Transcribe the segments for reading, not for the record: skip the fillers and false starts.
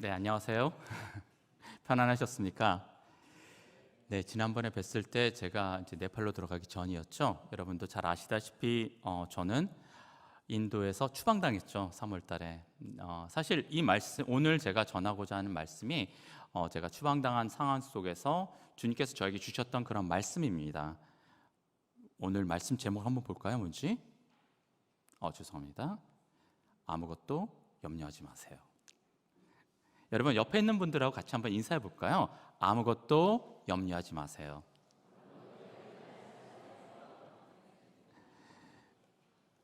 네, 안녕하세요. 편안하셨습니까? 네, 지난번에 뵀을 때 제가 이제 네팔로 들어가기 전이었죠. 여러분도 잘 아시다시피 저는 인도에서 추방당했죠. 3월 달에. 사실 이 말씀, 오늘 제가 전하고자 하는 말씀이 제가 추방당한 상황 속에서 주님께서 저에게 주셨던 그런 말씀입니다. 오늘 말씀 제목 한번 볼까요? 뭔지? 죄송합니다. 아무것도 염려하지 마세요. 여러분 옆에 있는 분들하고 같이 한번 인사해 볼까요? 아무것도 염려하지 마세요.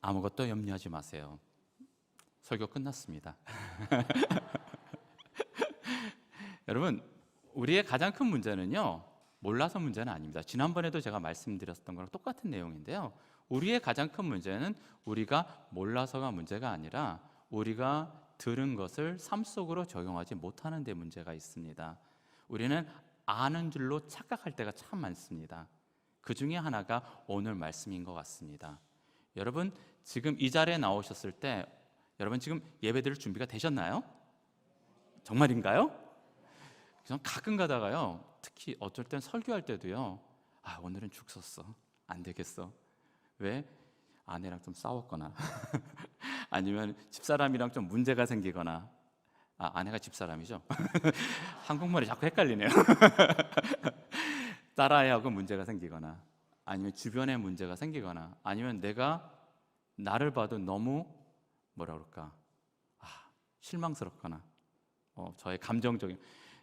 아무것도 염려하지 마세요. 설교 끝났습니다. 여러분, 우리의 가장 큰 문제는요, 몰라서 문제는 아닙니다. 지난번에도 제가 말씀드렸던 거랑 똑같은 내용인데요. 우리의 가장 큰 문제는 우리가 몰라서가 문제가 아니라 우리가 들은 것을 삶 속으로 적용하지 못하는 데 문제가 있습니다. 우리는 아는 줄로 착각할 때가 참 많습니다. 그 중에 하나가 오늘 말씀인 것 같습니다. 여러분, 지금 이 자리에 나오셨을 때 여러분 지금 예배드릴 준비가 되셨나요? 정말인가요? 저는 가끔 가다가요, 특히 어쩔 땐 설교할 때도요, 오늘은 죽 썼어, 안 되겠어. 왜? 아내랑 좀 싸웠거나 아니면 집사람이랑 좀 문제가 생기거나, 아내가 집사람이죠. 한국말이 자꾸 헷갈리네요. 딸아이하고 문제가 생기거나, 아니면 주변에 문제가 생기거나, 아니면 내가 나를 봐도 너무 뭐라 그럴까, 실망스럽거나, 저의 감정적인,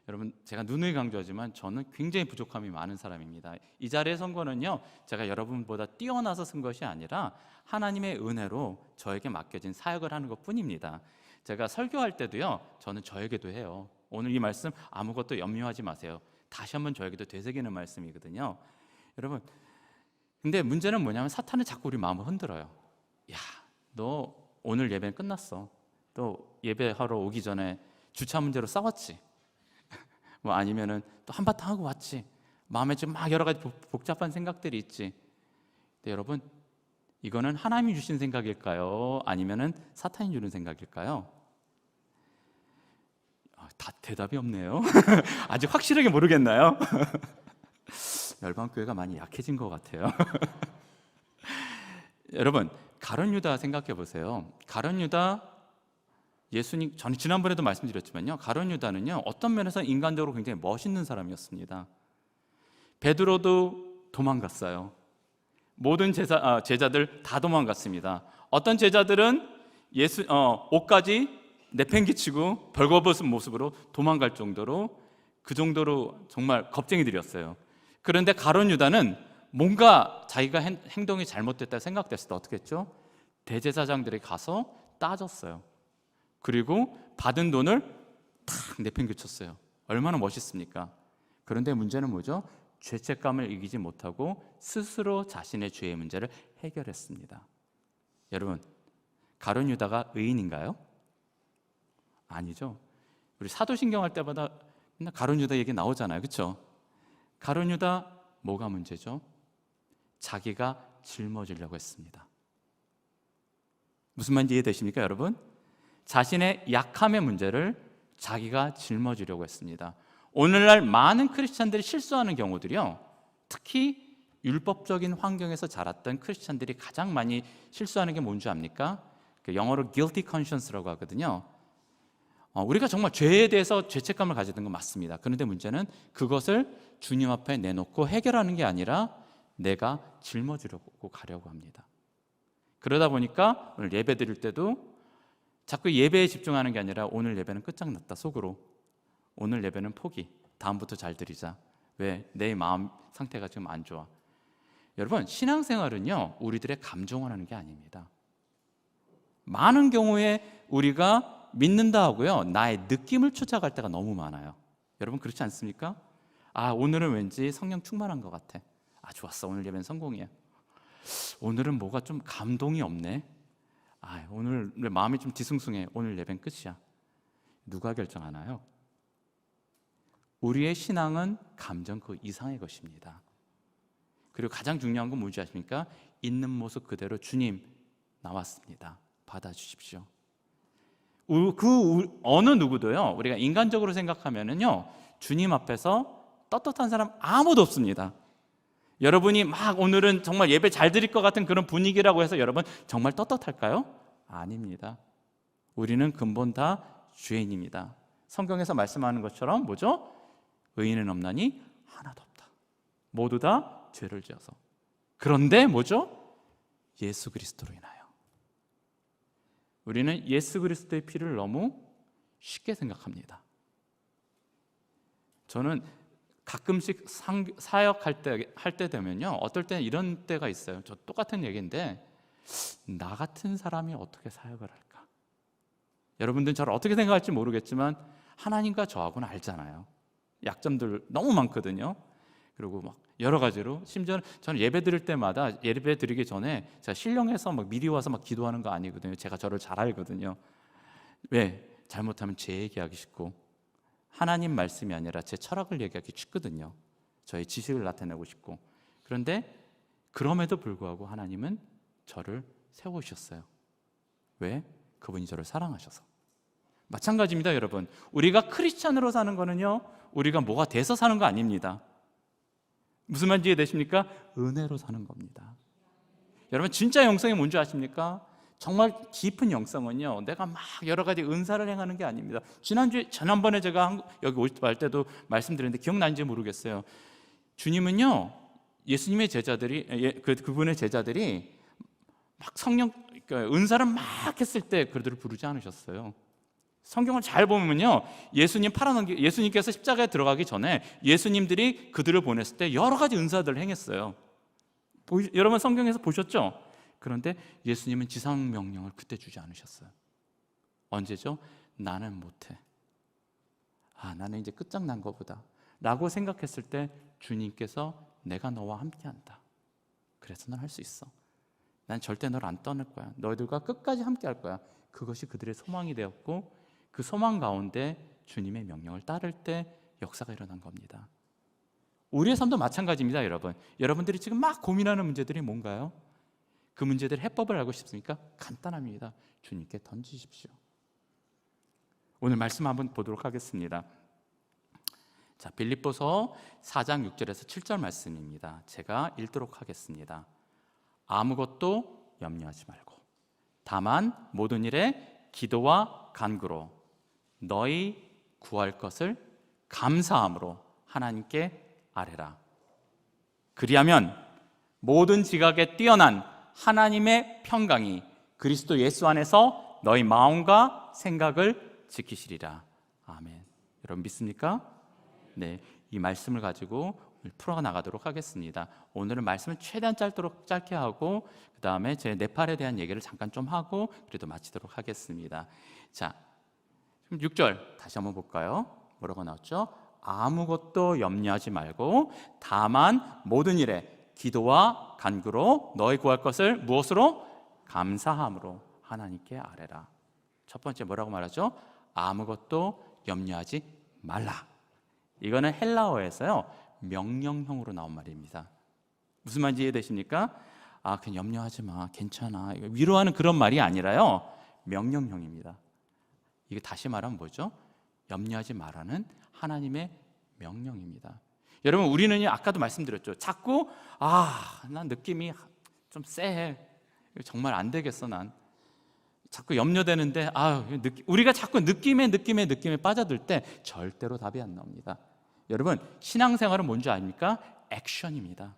여러분 제가 누누이 강조하지만 저는 굉장히 부족함이 많은 사람입니다. 이 자리의 선거는요, 제가 여러분보다 뛰어나서 쓴 것이 아니라 하나님의 은혜로 저에게 맡겨진 사역을 하는 것뿐입니다. 제가 설교할 때도요, 저는 저에게도 해요. 오늘 이 말씀 아무것도 염려하지 마세요. 다시 한번 저에게도 되새기는 말씀이거든요. 여러분, 근데 문제는 뭐냐면 사탄은 자꾸 우리 마음을 흔들어요. 야, 너 오늘 예배는 끝났어. 또 예배하러 오기 전에 주차 문제로 싸웠지. 뭐 아니면은 또 한바탕 하고 왔지. 마음에 지금 막 여러 가지 복잡한 생각들이 있지. 근데 여러분, 이거는 하나님이 주신 생각일까요? 아니면은 사탄이 주는 생각일까요? 다 대답이 없네요. 아직 확실하게 모르겠나요? 열방교회가 많이 약해진 것 같아요. 여러분, 가룟 유다 생각해 보세요. 가룟 유다, 예수님, 저는 지난번에도 말씀드렸지만요, 가룟 유다는요, 어떤 면에서 인간적으로 굉장히 멋있는 사람이었습니다. 베드로도 도망갔어요. 모든 제자들 다 도망갔습니다. 어떤 제자들은 옷까지 내팽개치고 벌거벗은 모습으로 도망갈 정도로, 그 정도로 정말 겁쟁이들이었어요. 그런데 가룟 유다는 뭔가 자기가 행동이 잘못됐다 생각됐을 때 어떻게 했죠? 대제사장들이 가서 따졌어요. 그리고 받은 돈을 탁 내팽개쳤어요. 얼마나 멋있습니까? 그런데 문제는 뭐죠? 죄책감을 이기지 못하고 스스로 자신의 죄의 문제를 해결했습니다. 여러분, 가룟 유다가 의인인가요? 아니죠. 우리 사도신경 할 때마다 맨날 가룟 유다 얘기 나오잖아요. 그렇죠? 가룟 유다 뭐가 문제죠? 자기가 짊어지려고 했습니다. 무슨 말인지 이해되십니까, 여러분? 자신의 약함의 문제를 자기가 짊어지려고 했습니다. 오늘날 많은 크리스찬들이 실수하는 경우들이요, 특히 율법적인 환경에서 자랐던 크리스찬들이 가장 많이 실수하는 게 뭔지 압니까? 영어로 guilty conscience라고 하거든요. 우리가 정말 죄에 대해서 죄책감을 가지는 건 맞습니다. 그런데 문제는 그것을 주님 앞에 내놓고 해결하는 게 아니라 내가 짊어지려고 가려고 합니다. 그러다 보니까 오늘 예배 드릴 때도 자꾸 예배에 집중하는 게 아니라 오늘 예배는 끝장났다, 속으로. 오늘 예배는 포기, 다음부터 잘 드리자. 왜? 내 마음 상태가 지금 안 좋아. 여러분, 신앙생활은요, 우리들의 감정을 하는 게 아닙니다. 많은 경우에 우리가 믿는다 하고요, 나의 느낌을 쫓아갈 때가 너무 많아요. 여러분 그렇지 않습니까? 오늘은 왠지 성령 충만한 것 같아. 좋았어, 오늘 예배는 성공이야. 오늘은 뭐가 좀 감동이 없네. 오늘 내 마음이 좀 뒤숭숭해. 오늘 예배는 끝이야. 누가 결정하나요? 우리의 신앙은 감정 그 이상의 것입니다. 그리고 가장 중요한 건 뭔지 아십니까? 있는 모습 그대로 주님 나왔습니다, 받아주십시오. 어느 누구도요, 우리가 인간적으로 생각하면은요, 주님 앞에서 떳떳한 사람 아무도 없습니다. 여러분이 막 오늘은 정말 예배 잘 드릴 것 같은 그런 분위기라고 해서 여러분 정말 떳떳할까요? 아닙니다. 우리는 근본 다 죄인입니다. 성경에서 말씀하는 것처럼 뭐죠? 의인은 없나니 하나도 없다. 모두 다 죄를 지어서. 그런데 뭐죠? 예수 그리스도로 인하여. 우리는 예수 그리스도의 피를 너무 쉽게 생각합니다. 저는 가끔씩 사역할 때 되면요, 어떨 때는 이런 때가 있어요. 저 똑같은 얘기인데, 나 같은 사람이 어떻게 사역을 할까? 여러분들은 저를 어떻게 생각할지 모르겠지만 하나님과 저하고는 알잖아요. 약점들 너무 많거든요. 그리고 막 여러 가지로, 심지어는 저는 예배 드릴 때마다, 예배 드리기 전에 제가 신령해서 막 미리 와서 막 기도하는 거 아니거든요. 제가 저를 잘 알거든요. 왜? 잘못하면 제 얘기하기 쉽고 하나님 말씀이 아니라 제 철학을 얘기하기 쉽거든요. 저의 지식을 나타내고 싶고. 그런데 그럼에도 불구하고 하나님은 저를 세우셨어요. 왜? 그분이 저를 사랑하셔서. 마찬가지입니다, 여러분. 우리가 크리스찬으로 사는 거는요, 우리가 뭐가 돼서 사는 거 아닙니다. 무슨 말인지 이해되십니까? 은혜로 사는 겁니다. 여러분, 진짜 영성이 뭔지 아십니까? 정말 깊은 영성은요, 내가 막 여러 가지 은사를 행하는 게 아닙니다. 지난번에 제가 여기 올 때도 말씀드렸는데 기억나는지 모르겠어요. 주님은요, 예수님의 제자들이, 그분의 제자들이 막 성령, 그러니까 은사를 막 했을 때 그들을 부르지 않으셨어요. 성경을 잘 보면요, 예수님께서 십자가에 들어가기 전에 예수님들이 그들을 보냈을 때 여러 가지 은사들을 행했어요. 여러분 성경에서 보셨죠? 그런데 예수님은 지상 명령을 그때 주지 않으셨어요. 언제죠? 나는 못해. 나는 이제 끝장난 거보다 라고 생각했을 때 주님께서 내가 너와 함께한다. 그래서 넌 할 수 있어. 난 절대 너를 안 떠날 거야. 너희들과 끝까지 함께 할 거야. 그것이 그들의 소망이 되었고, 그 소망 가운데 주님의 명령을 따를 때 역사가 일어난 겁니다. 우리의 삶도 마찬가지입니다, 여러분. 여러분들이 지금 막 고민하는 문제들이 뭔가요? 그 문제들 해법을 알고 싶습니까? 간단합니다. 주님께 던지십시오. 오늘 말씀 한번 보도록 하겠습니다. 자, 빌립보서 4장 6절에서 7절 말씀입니다. 제가 읽도록 하겠습니다. 아무것도 염려하지 말고 다만 모든 일에 기도와 간구로 너희 구할 것을 감사함으로 하나님께 아뢰라. 그리하면 모든 지각에 뛰어난 하나님의 평강이 그리스도 예수 안에서 너희 마음과 생각을 지키시리라. 아멘. 여러분 믿습니까? 네, 이 말씀을 가지고 풀어나가도록 하겠습니다. 오늘은 말씀을 최대한 짧게 하고 그 다음에 제 네팔에 대한 얘기를 잠깐 좀 하고 그래도 마치도록 하겠습니다. 자, 6절 다시 한번 볼까요? 뭐라고 나왔죠? 아무것도 염려하지 말고 다만 모든 일에 기도와 간구로 너희 구할 것을 무엇으로? 감사함으로 하나님께 아뢰라. 첫 번째 뭐라고 말하죠? 아무것도 염려하지 말라. 이거는 헬라어에서요 명령형으로 나온 말입니다. 무슨 말인지 이해되십니까? 그냥 염려하지 마, 괜찮아, 위로하는 그런 말이 아니라요 명령형입니다. 이게 다시 말하면 뭐죠? 염려하지 말라는 하나님의 명령입니다. 여러분 우리는 아까도 말씀드렸죠. 자꾸 난 느낌이 좀 쎄해, 정말 안 되겠어, 난 자꾸 염려되는데 우리가 자꾸 느낌에 빠져들 때 절대로 답이 안 나옵니다. 여러분 신앙생활은 뭔지 아닙니까? 액션입니다.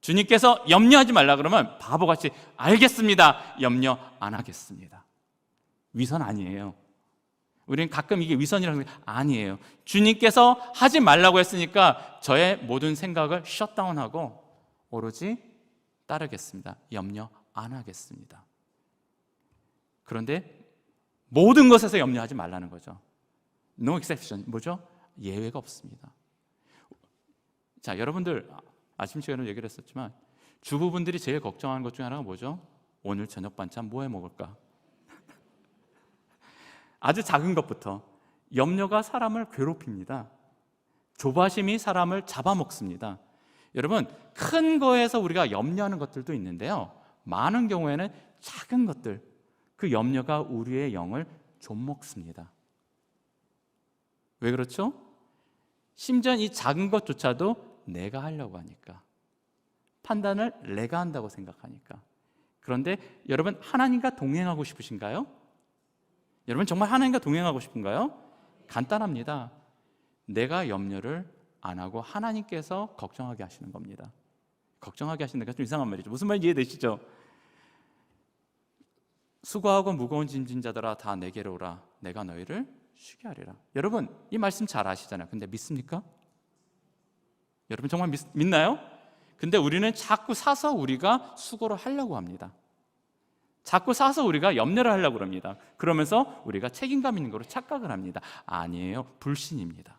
주님께서 염려하지 말라 그러면 바보같이 알겠습니다, 염려 안 하겠습니다. 위선 아니에요. 우리는 가끔 이게 위선이라고 아니에요. 주님께서 하지 말라고 했으니까 저의 모든 생각을 셧다운하고 오로지 따르겠습니다. 염려 안 하겠습니다. 그런데 모든 것에서 염려하지 말라는 거죠. No exception. 뭐죠? 예외가 없습니다. 자, 여러분들 아침 시간에 얘기를 했었지만 주부분들이 제일 걱정하는 것 중에 하나가 뭐죠? 오늘 저녁 반찬 뭐 해 먹을까? 아주 작은 것부터 염려가 사람을 괴롭힙니다. 조바심이 사람을 잡아먹습니다. 여러분 큰 거에서 우리가 염려하는 것들도 있는데요, 많은 경우에는 작은 것들, 그 염려가 우리의 영을 좀먹습니다. 왜 그렇죠? 심지어 이 작은 것조차도 내가 하려고 하니까, 판단을 내가 한다고 생각하니까. 그런데 여러분, 하나님과 동행하고 싶으신가요? 여러분 정말 하나님과 동행하고 싶은가요? 간단합니다. 내가 염려를 안 하고 하나님께서 걱정하게 하시는 겁니다. 걱정하게 하시는 게 좀 이상한 말이죠. 무슨 말인지 이해되시죠? 수고하고 무거운 짐진 자들아 다 내게로 오라. 내가 너희를 쉬게 하리라. 여러분 이 말씀 잘 아시잖아요. 근데 믿습니까? 여러분 정말 믿나요? 근데 우리는 자꾸 사서 우리가 수고를 하려고 합니다. 자꾸 사서 우리가 염려를 하려고 합니다. 그러면서 우리가 책임감 있는 거로 착각을 합니다. 아니에요. 불신입니다.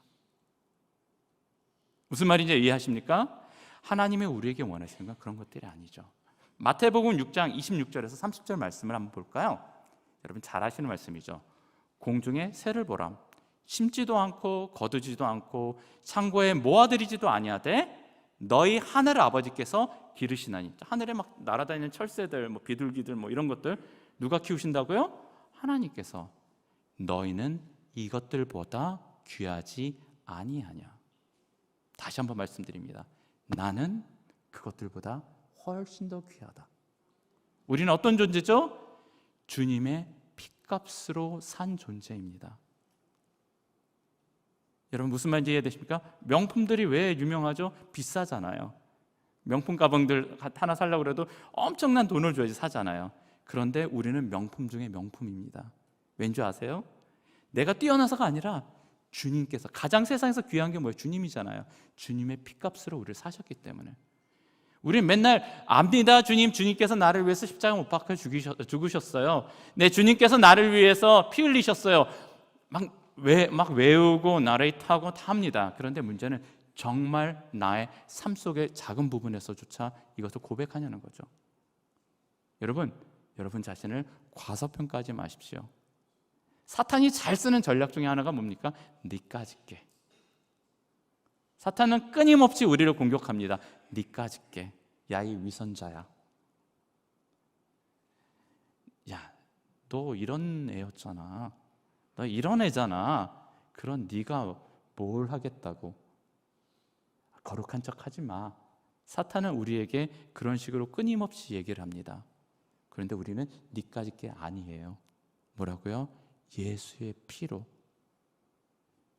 무슨 말인지 이해하십니까? 하나님이 우리에게 원하시는 건 그런 것들이 아니죠. 마태복음 6장 26절에서 30절 말씀을 한번 볼까요? 여러분 잘 아시는 말씀이죠. 공중에 새를 보라. 심지도 않고 거두지도 않고 창고에 모아들이지도 아니하되 너희 하늘 아버지께서 기르시나니. 하늘에 막 날아다니는 철새들, 뭐 비둘기들, 뭐 이런 것들 누가 키우신다고요? 하나님께서. 너희는 이것들보다 귀하지 아니하냐. 다시 한번 말씀드립니다. 나는 그것들보다 훨씬 더 귀하다. 우리는 어떤 존재죠? 주님의 핏값으로 산 존재입니다. 여러분 무슨 말인지 이해되십니까? 명품들이 왜 유명하죠? 비싸잖아요. 명품 가방들 하나 사려고 해도 엄청난 돈을 줘야지 사잖아요. 그런데 우리는 명품 중에 명품입니다. 왠지 아세요? 내가 뛰어나서가 아니라 주님께서, 가장 세상에서 귀한 게 뭐예요? 주님이잖아요. 주님의 핏값으로 우리를 사셨기 때문에. 우리는 맨날 압니다. 주님께서 나를 위해서 십자가 못 박혀 죽으셨어요. 네, 주님께서 나를 위해서 피 흘리셨어요. 막 외우고 나레이트 타고 다 합니다. 그런데 문제는 정말 나의 삶 속의 작은 부분에서조차 이것을 고백하냐는 거죠. 여러분 자신을 과소평가하지 마십시오. 사탄이 잘 쓰는 전략 중에 하나가 뭡니까? 니까짓게. 사탄은 끊임없이 우리를 공격합니다. 니까짓게. 야, 이 위선자야. 야, 너 이런 애였잖아. 너 이런 애잖아. 그런 네가 뭘 하겠다고. 거룩한 척 하지 마. 사탄은 우리에게 그런 식으로 끊임없이 얘기를 합니다. 그런데 우리는 니까짓게 아니에요. 뭐라고요? 예수의 피로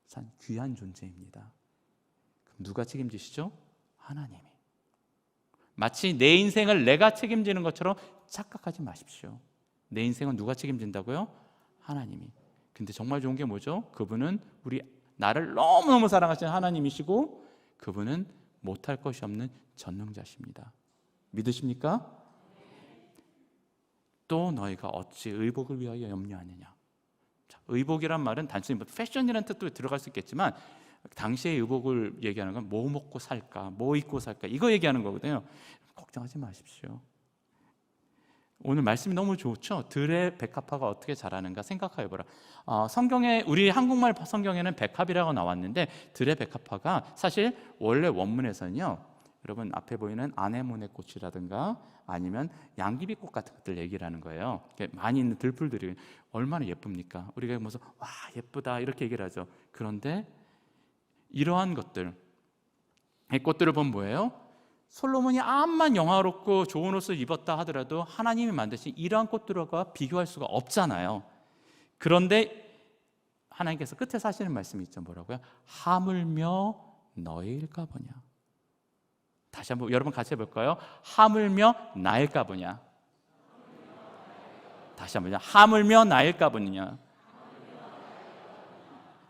산 귀한 존재입니다. 그럼 누가 책임지시죠? 하나님이. 마치 내 인생을 내가 책임지는 것처럼 착각하지 마십시오. 내 인생은 누가 책임진다고요? 하나님이. 근데 정말 좋은 게 뭐죠? 그분은 나를 너무너무 사랑하시는 하나님이시고 그분은 못할 것이 없는 전능자십니다. 믿으십니까? 또 너희가 어찌 의복을 위하여 염려하느냐. 의복이란 말은 단순히 패션이라는 뜻도 들어갈 수 있겠지만 당시의 의복을 얘기하는 건 뭐 먹고 살까, 뭐 입고 살까 이거 얘기하는 거거든요. 걱정하지 마십시오. 오늘 말씀이 너무 좋죠. 들의 백합화가 어떻게 자라는가 생각해보라. 성경에, 우리 한국말 성경에는 백합이라고 나왔는데 들의 백합화가 사실 원래 원문에서는요, 여러분 앞에 보이는 아네모네 꽃이라든가 아니면 양귀비꽃 같은 것들 얘기를 하는 거예요. 많이 있는 들풀들이 얼마나 예쁩니까? 우리가 무슨 와 예쁘다 이렇게 얘기를 하죠. 그런데 이러한 것들, 이 꽃들을 보면 뭐예요? 솔로몬이 암만 영화롭고 좋은 옷을 입었다 하더라도 하나님이 만드신 이러한 꽃들과 비교할 수가 없잖아요. 그런데 하나님께서 끝에서 하시는 말씀이 있죠. 뭐라고요? 하물며 너희일까 보냐. 다시 한번 여러분 같이 해볼까요? 하물며 나일까 보냐. 다시 한번요. 하물며 나일까 보느냐.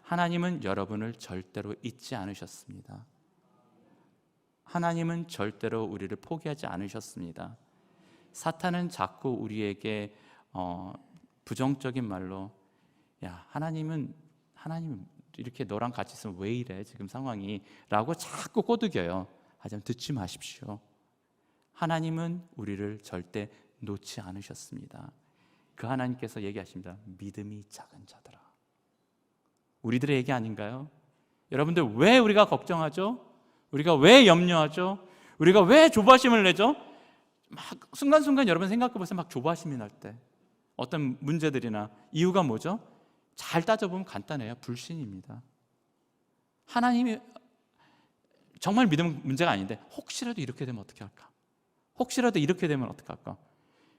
하나님은 여러분을 절대로 잊지 않으셨습니다. 하나님은 절대로 우리를 포기하지 않으셨습니다. 사탄은 자꾸 우리에게 부정적인 말로 야 하나님은 이렇게 너랑 같이 있으면 왜 이래 지금 상황이 라고 자꾸 꼬드겨요. 하지만 듣지 마십시오. 하나님은 우리를 절대 놓지 않으셨습니다. 그 하나님께서 얘기하십니다. 믿음이 작은 자들아. 우리들의 얘기 아닌가요? 여러분들 왜 우리가 걱정하죠? 우리가 왜 염려하죠? 우리가 왜 조바심을 내죠? 막 순간순간 여러분 생각해 보세요. 막 조바심이 날 때, 어떤 문제들이나 이유가 뭐죠? 잘 따져보면 간단해요. 불신입니다. 하나님이 정말 믿음 문제가 아닌데 혹시라도 이렇게 되면 어떻게 할까? 혹시라도 이렇게 되면 어떻게 할까?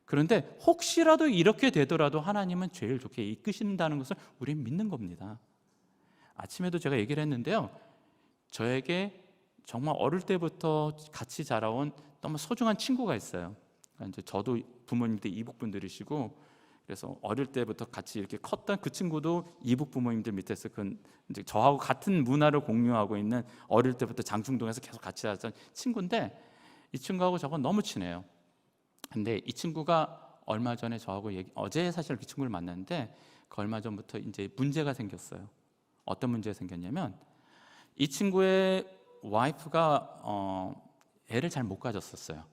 그런데 혹시라도 이렇게 되더라도 하나님은 제일 좋게 이끄신다는 것을 우리는 믿는 겁니다. 아침에도 제가 얘기를 했는데요, 저에게 정말 어릴 때부터 같이 자라온 너무 소중한 친구가 있어요. 그러니까 이제 저도 부모님들 이북분들이시고, 그래서 어릴 때부터 같이 이렇게 컸던 그 친구도 이북 부모님들 밑에서 이제 저하고 같은 문화를 공유하고 있는, 어릴 때부터 장충동에서 계속 같이 자랐던 친구인데, 이 친구하고 저하고 너무 친해요. 근데 이 친구가 얼마 전에 저하고 어제 사실 그 친구를 만났는데, 그 얼마 전부터 이제 문제가 생겼어요. 어떤 문제가 생겼냐면, 이 친구의 와이프가 애를 잘 못 가졌었어요.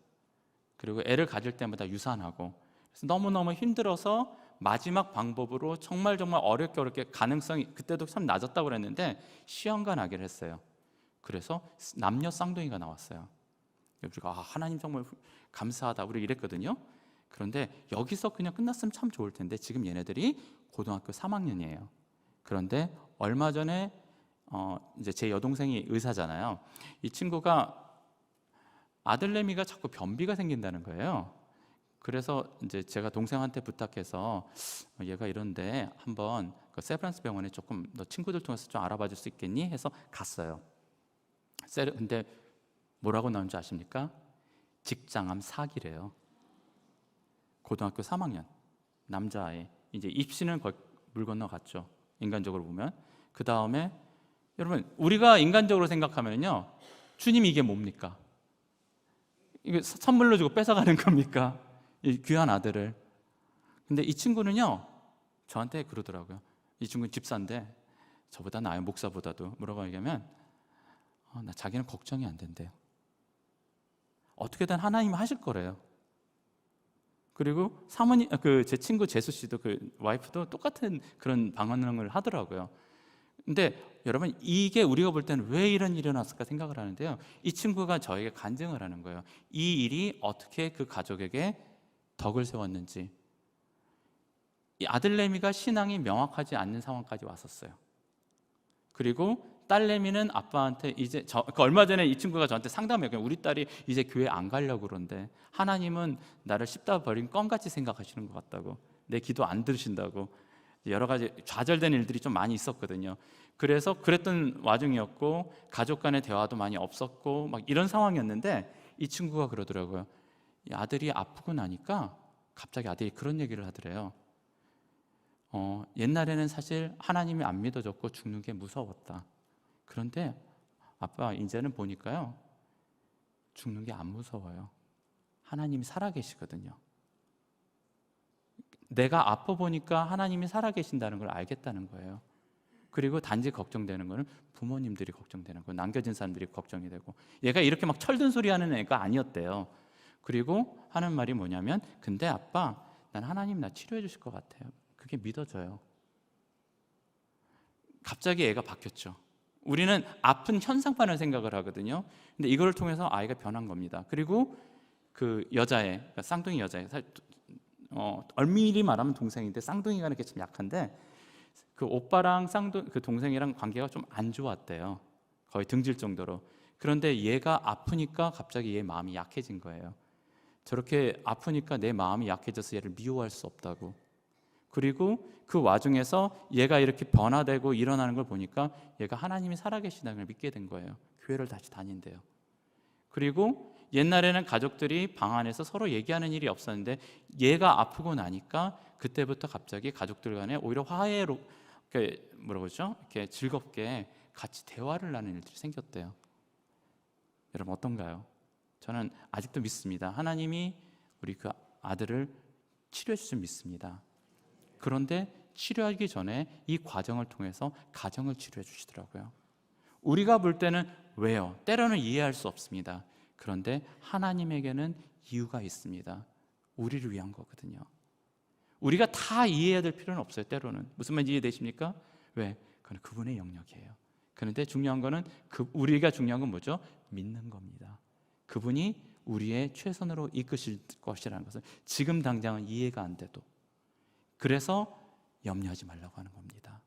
그리고 애를 가질 때마다 유산하고, 그래서 너무너무 힘들어서 마지막 방법으로 정말 어렵게 가능성이 그때도 참 낮았다고 그랬는데 시험관 하기를 했어요. 그래서 남녀 쌍둥이가 나왔어요. 우리가 하나님 정말 감사하다 우리 이랬거든요. 그런데 여기서 그냥 끝났으면 참 좋을 텐데 지금 얘네들이 고등학교 3학년이에요. 그런데 얼마 전에 이제 제 여동생이 의사잖아요. 이 친구가 아들내미가 자꾸 변비가 생긴다는 거예요. 그래서 이제 제가 동생한테 부탁해서 얘가 이런데 한번 그 세브란스 병원에 조금 너 친구들 통해서 좀 알아봐 줄 수 있겠니? 해서 갔어요. 근데 뭐라고 나온지 아십니까? 직장암 4기래요. 고등학교 3학년 남자아이. 이제 입시는 거의 물 건너갔죠. 인간적으로 보면. 그 다음에 여러분 우리가 인간적으로 생각하면요, 주님이 이게 뭡니까? 이게 선물로 주고 뺏어가는 겁니까? 이 귀한 아들을. 근데 이 친구는요, 저한테 그러더라고요. 이 친구는 집사인데 저보다 나아요. 목사보다도. 뭐라고 얘기하면 나 자기는 걱정이 안 된대요. 어떻게든 하나님이 하실 거래요. 그리고 사모님, 제 친구 재수 씨도 그 와이프도 똑같은 그런 방언을 하더라고요. 근데 여러분 이게 우리가 볼 때는 왜 이런 일이 일어났을까 생각을 하는데요, 이 친구가 저에게 간증을 하는 거예요. 이 일이 어떻게 그 가족에게 덕을 세웠는지. 이 아들내미가 신앙이 명확하지 않는 상황까지 왔었어요. 그리고 딸내미는 아빠한테 이제 얼마 전에 이 친구가 저한테 상담해요. 우리 딸이 이제 교회 안 가려고 그러는데 하나님은 나를 씹다 버린 껌같이 생각하시는 것 같다고, 내 기도 안 들으신다고, 여러 가지 좌절된 일들이 좀 많이 있었거든요. 그래서 그랬던 와중이었고 가족 간의 대화도 많이 없었고 막 이런 상황이었는데 이 친구가 그러더라고요. 이 아들이 아프고 나니까 갑자기 아들이 그런 얘기를 하더래요. 옛날에는 사실 하나님이 안 믿어졌고 죽는 게 무서웠다. 그런데 아빠 이제는 보니까요, 죽는 게 안 무서워요. 하나님이 살아계시거든요. 내가 아파 보니까 하나님이 살아계신다는 걸 알겠다는 거예요. 그리고 단지 걱정되는 거는 부모님들이 걱정되는 거예요. 남겨진 사람들이 걱정이 되고. 얘가 이렇게 막 철든 소리 하는 애가 아니었대요. 그리고 하는 말이 뭐냐면, 근데 아빠 난 하나님 나 치료해 주실 것 같아요. 그게 믿어져요. 갑자기 애가 바뀌었죠. 우리는 아픈 현상만을 생각을 하거든요. 근데 이걸 통해서 아이가 변한 겁니다. 그리고 그 여자애, 그러니까 쌍둥이 여자애, 얼미리 말하면 동생인데 쌍둥이가 이렇게 좀 약한데, 그 오빠랑 그 동생이랑 관계가 좀 안 좋았대요. 거의 등질 정도로. 그런데 얘가 아프니까 갑자기 얘 마음이 약해진 거예요. 저렇게 아프니까 내 마음이 약해져서 얘를 미워할 수 없다고. 그리고 그 와중에서 얘가 이렇게 변화되고 일어나는 걸 보니까 얘가 하나님이 살아계시다는 걸 믿게 된 거예요. 교회를 다시 다닌대요. 그리고 옛날에는 가족들이 방 안에서 서로 얘기하는 일이 없었는데 얘가 아프고 나니까 그때부터 갑자기 가족들 간에 오히려 화해로, 뭐라고 그러죠? 이렇게 즐겁게 같이 대화를 나누는 일들이 생겼대요. 여러분 어떤가요? 저는 아직도 믿습니다. 하나님이 우리 그 아들을 치료해 주실 줄 믿습니다. 그런데 치료하기 전에 이 과정을 통해서 가정을 치료해 주시더라고요. 우리가 볼 때는 왜요? 때로는 이해할 수 없습니다. 그런데 하나님에게는 이유가 있습니다. 우리를 위한 거거든요. 우리가 다 이해해야 될 필요는 없어요. 때로는. 무슨 말인지 이해되십니까? 왜? 그건 그분의 영역이에요. 그런데 중요한 거는 우리가 중요한 건 뭐죠? 믿는 겁니다. 그분이 우리의 최선으로 이끄실 것이라는 것을 지금 당장은 이해가 안 돼도, 그래서 염려하지 말라고 하는 겁니다.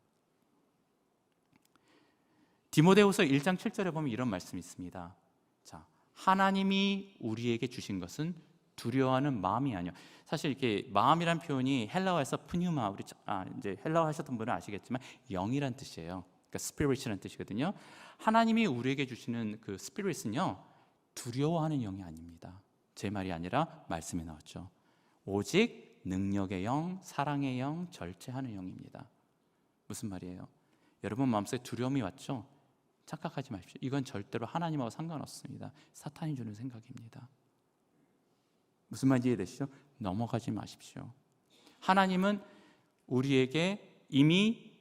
디모데후서 1장 7절에 보면 이런 말씀이 있습니다. 자, 하나님이 우리에게 주신 것은 두려워하는 마음이 아니요. 사실 이렇게 마음이란 표현이 헬라어에서 푸뉴마, 우리 이제 헬라어 하셨던 분은 아시겠지만 영이란 뜻이에요. 그러니까 스피릿이라는 뜻이거든요. 하나님이 우리에게 주시는 그 스피릿은요, 두려워하는 영이 아닙니다. 제 말이 아니라 말씀에 나왔죠. 오직 능력의 영, 사랑의 영, 절제하는 영입니다. 무슨 말이에요? 여러분 마음속에 두려움이 왔죠? 착각하지 마십시오. 이건 절대로 하나님하고 상관없습니다. 사탄이 주는 생각입니다. 무슨 말인지 이해되시죠? 넘어가지 마십시오. 하나님은 우리에게 이미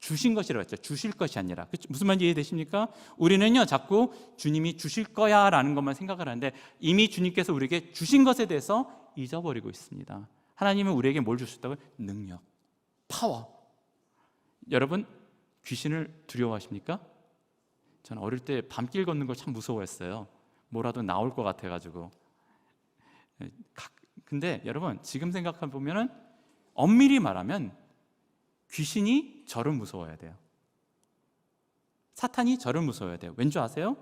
주신 것이라고 했죠. 주실 것이 아니라. 무슨 말인지 이해되십니까? 우리는요, 자꾸 주님이 주실 거야 라는 것만 생각을 하는데 이미 주님께서 우리에게 주신 것에 대해서 잊어버리고 있습니다. 하나님은 우리에게 뭘 주셨다고요? 능력, 파워. 여러분, 귀신을 두려워하십니까? 저는 어릴 때 밤길 걷는 걸 참 무서워했어요. 뭐라도 나올 것 같아가지고. 근데 여러분, 지금 생각해 보면은 엄밀히 말하면 귀신이 저를 무서워해야 돼요. 사탄이 저를 무서워해야 돼요. 왠지 아세요?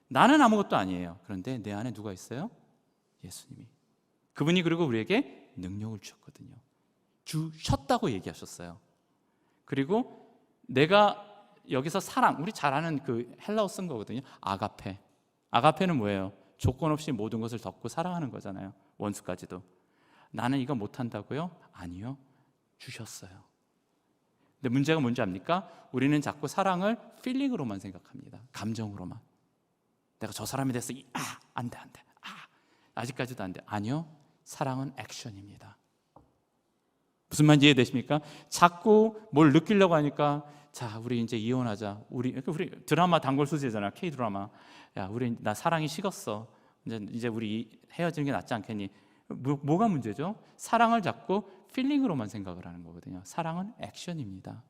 나는 아무것도 아니에요. 그런데 내 안에 누가 있어요? 예수님이. 그분이 그리고 우리에게 능력을 주셨거든요. 주셨다고 얘기하셨어요. 그리고 내가 여기서 사랑, 우리 잘 아는 그 헬라어 쓴 거거든요. 아가페. 아가페는 뭐예요? 조건 없이 모든 것을 덮고 사랑하는 거잖아요. 원수까지도. 나는 이거 못한다고요? 아니요. 주셨어요. 근데 문제가 뭔지 압니까? 우리는 자꾸 사랑을 필링으로만 생각합니다. 감정으로만. 내가 저 사람에 대해서 안 돼. 아직까지도 안 돼. 아니요. 사랑은 액션입니다. 무슨 말인지 이해되십니까? 자꾸 뭘 느끼려고 하니까 자, 우리 이제 이혼하자. 우리 드라마 단골 소재잖아. K 드라마. 야, 나 사랑이 식었어. 이제 우리 헤어지는 게 낫지 않겠니? 뭐가 문제죠? 사랑을 자꾸 필링으로만 생각을 하는 거거든요. 사랑은 액션입니다.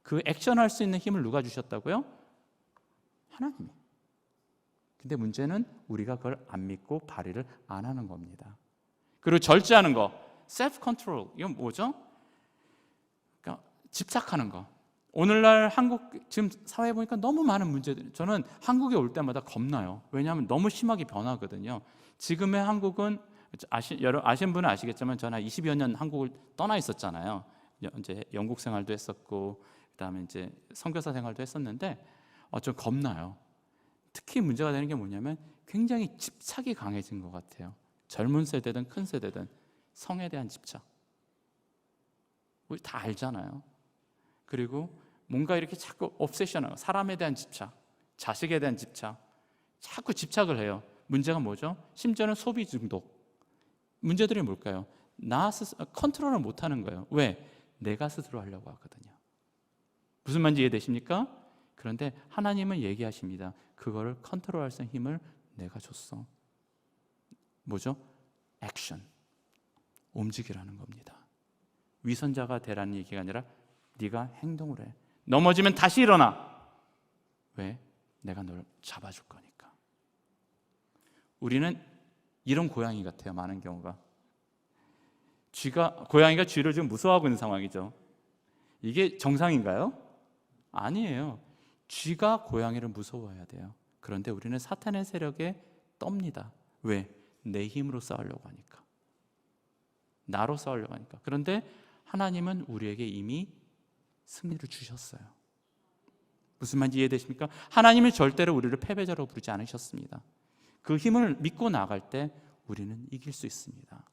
그 액션할 수 있는 힘을 누가 주셨다고요? 하나님이. 근데 문제는 우리가 그걸 안 믿고 발휘를 안 하는 겁니다. 그리고 절제하는 거, 셀프 컨트롤. 이건 뭐죠? 그러니까 집착하는 거. 오늘날 한국 지금 사회에 보니까 너무 많은 문제들. 저는 한국에 올 때마다 겁나요. 왜냐하면 너무 심하게 변하거든요. 지금의 한국은 아시는 분은 아시겠지만 저는 20여 년 한국을 떠나 있었잖아요. 이제 영국 생활도 했었고 그다음에 이제 선교사 생활도 했었는데 좀 겁나요. 특히 문제가 되는 게 뭐냐면 굉장히 집착이 강해진 것 같아요. 젊은 세대든 큰 세대든 성에 대한 집착. 우리 다 알잖아요. 그리고 뭔가 이렇게 자꾸 옵세션하고 사람에 대한 집착, 자식에 대한 집착, 자꾸 집착을 해요. 문제가 뭐죠? 심지어는 소비 중독. 문제들이 뭘까요? 나 스스로 컨트롤을 못하는 거예요. 왜? 내가 스스로 하려고 하거든요. 무슨 말인지 이해되십니까? 그런데 하나님은 얘기하십니다. 그거를 컨트롤할 수 있는 힘을 내가 줬어. 뭐죠? 액션. 움직이라는 겁니다. 위선자가 되라는 얘기가 아니라 네가 행동을 해. 넘어지면 다시 일어나. 왜? 내가 널 잡아줄 거니까. 우리는 이런 고양이 같아요. 많은 경우가. 고양이가 쥐를 지금 무서워하고 있는 상황이죠. 이게 정상인가요? 아니에요. 쥐가 고양이를 무서워해야 돼요. 그런데 우리는 사탄의 세력에 떱니다. 왜? 내 힘으로 싸우려고 하니까. 나로 싸우려고 하니까. 그런데 하나님은 우리에게 이미 승리를 주셨어요. 무슨 말인지 이해되십니까? 하나님은 절대로 우리를 패배자로 부르지 않으셨습니다. 그 힘을 믿고 나갈 때 우리는 이길 수 있습니다.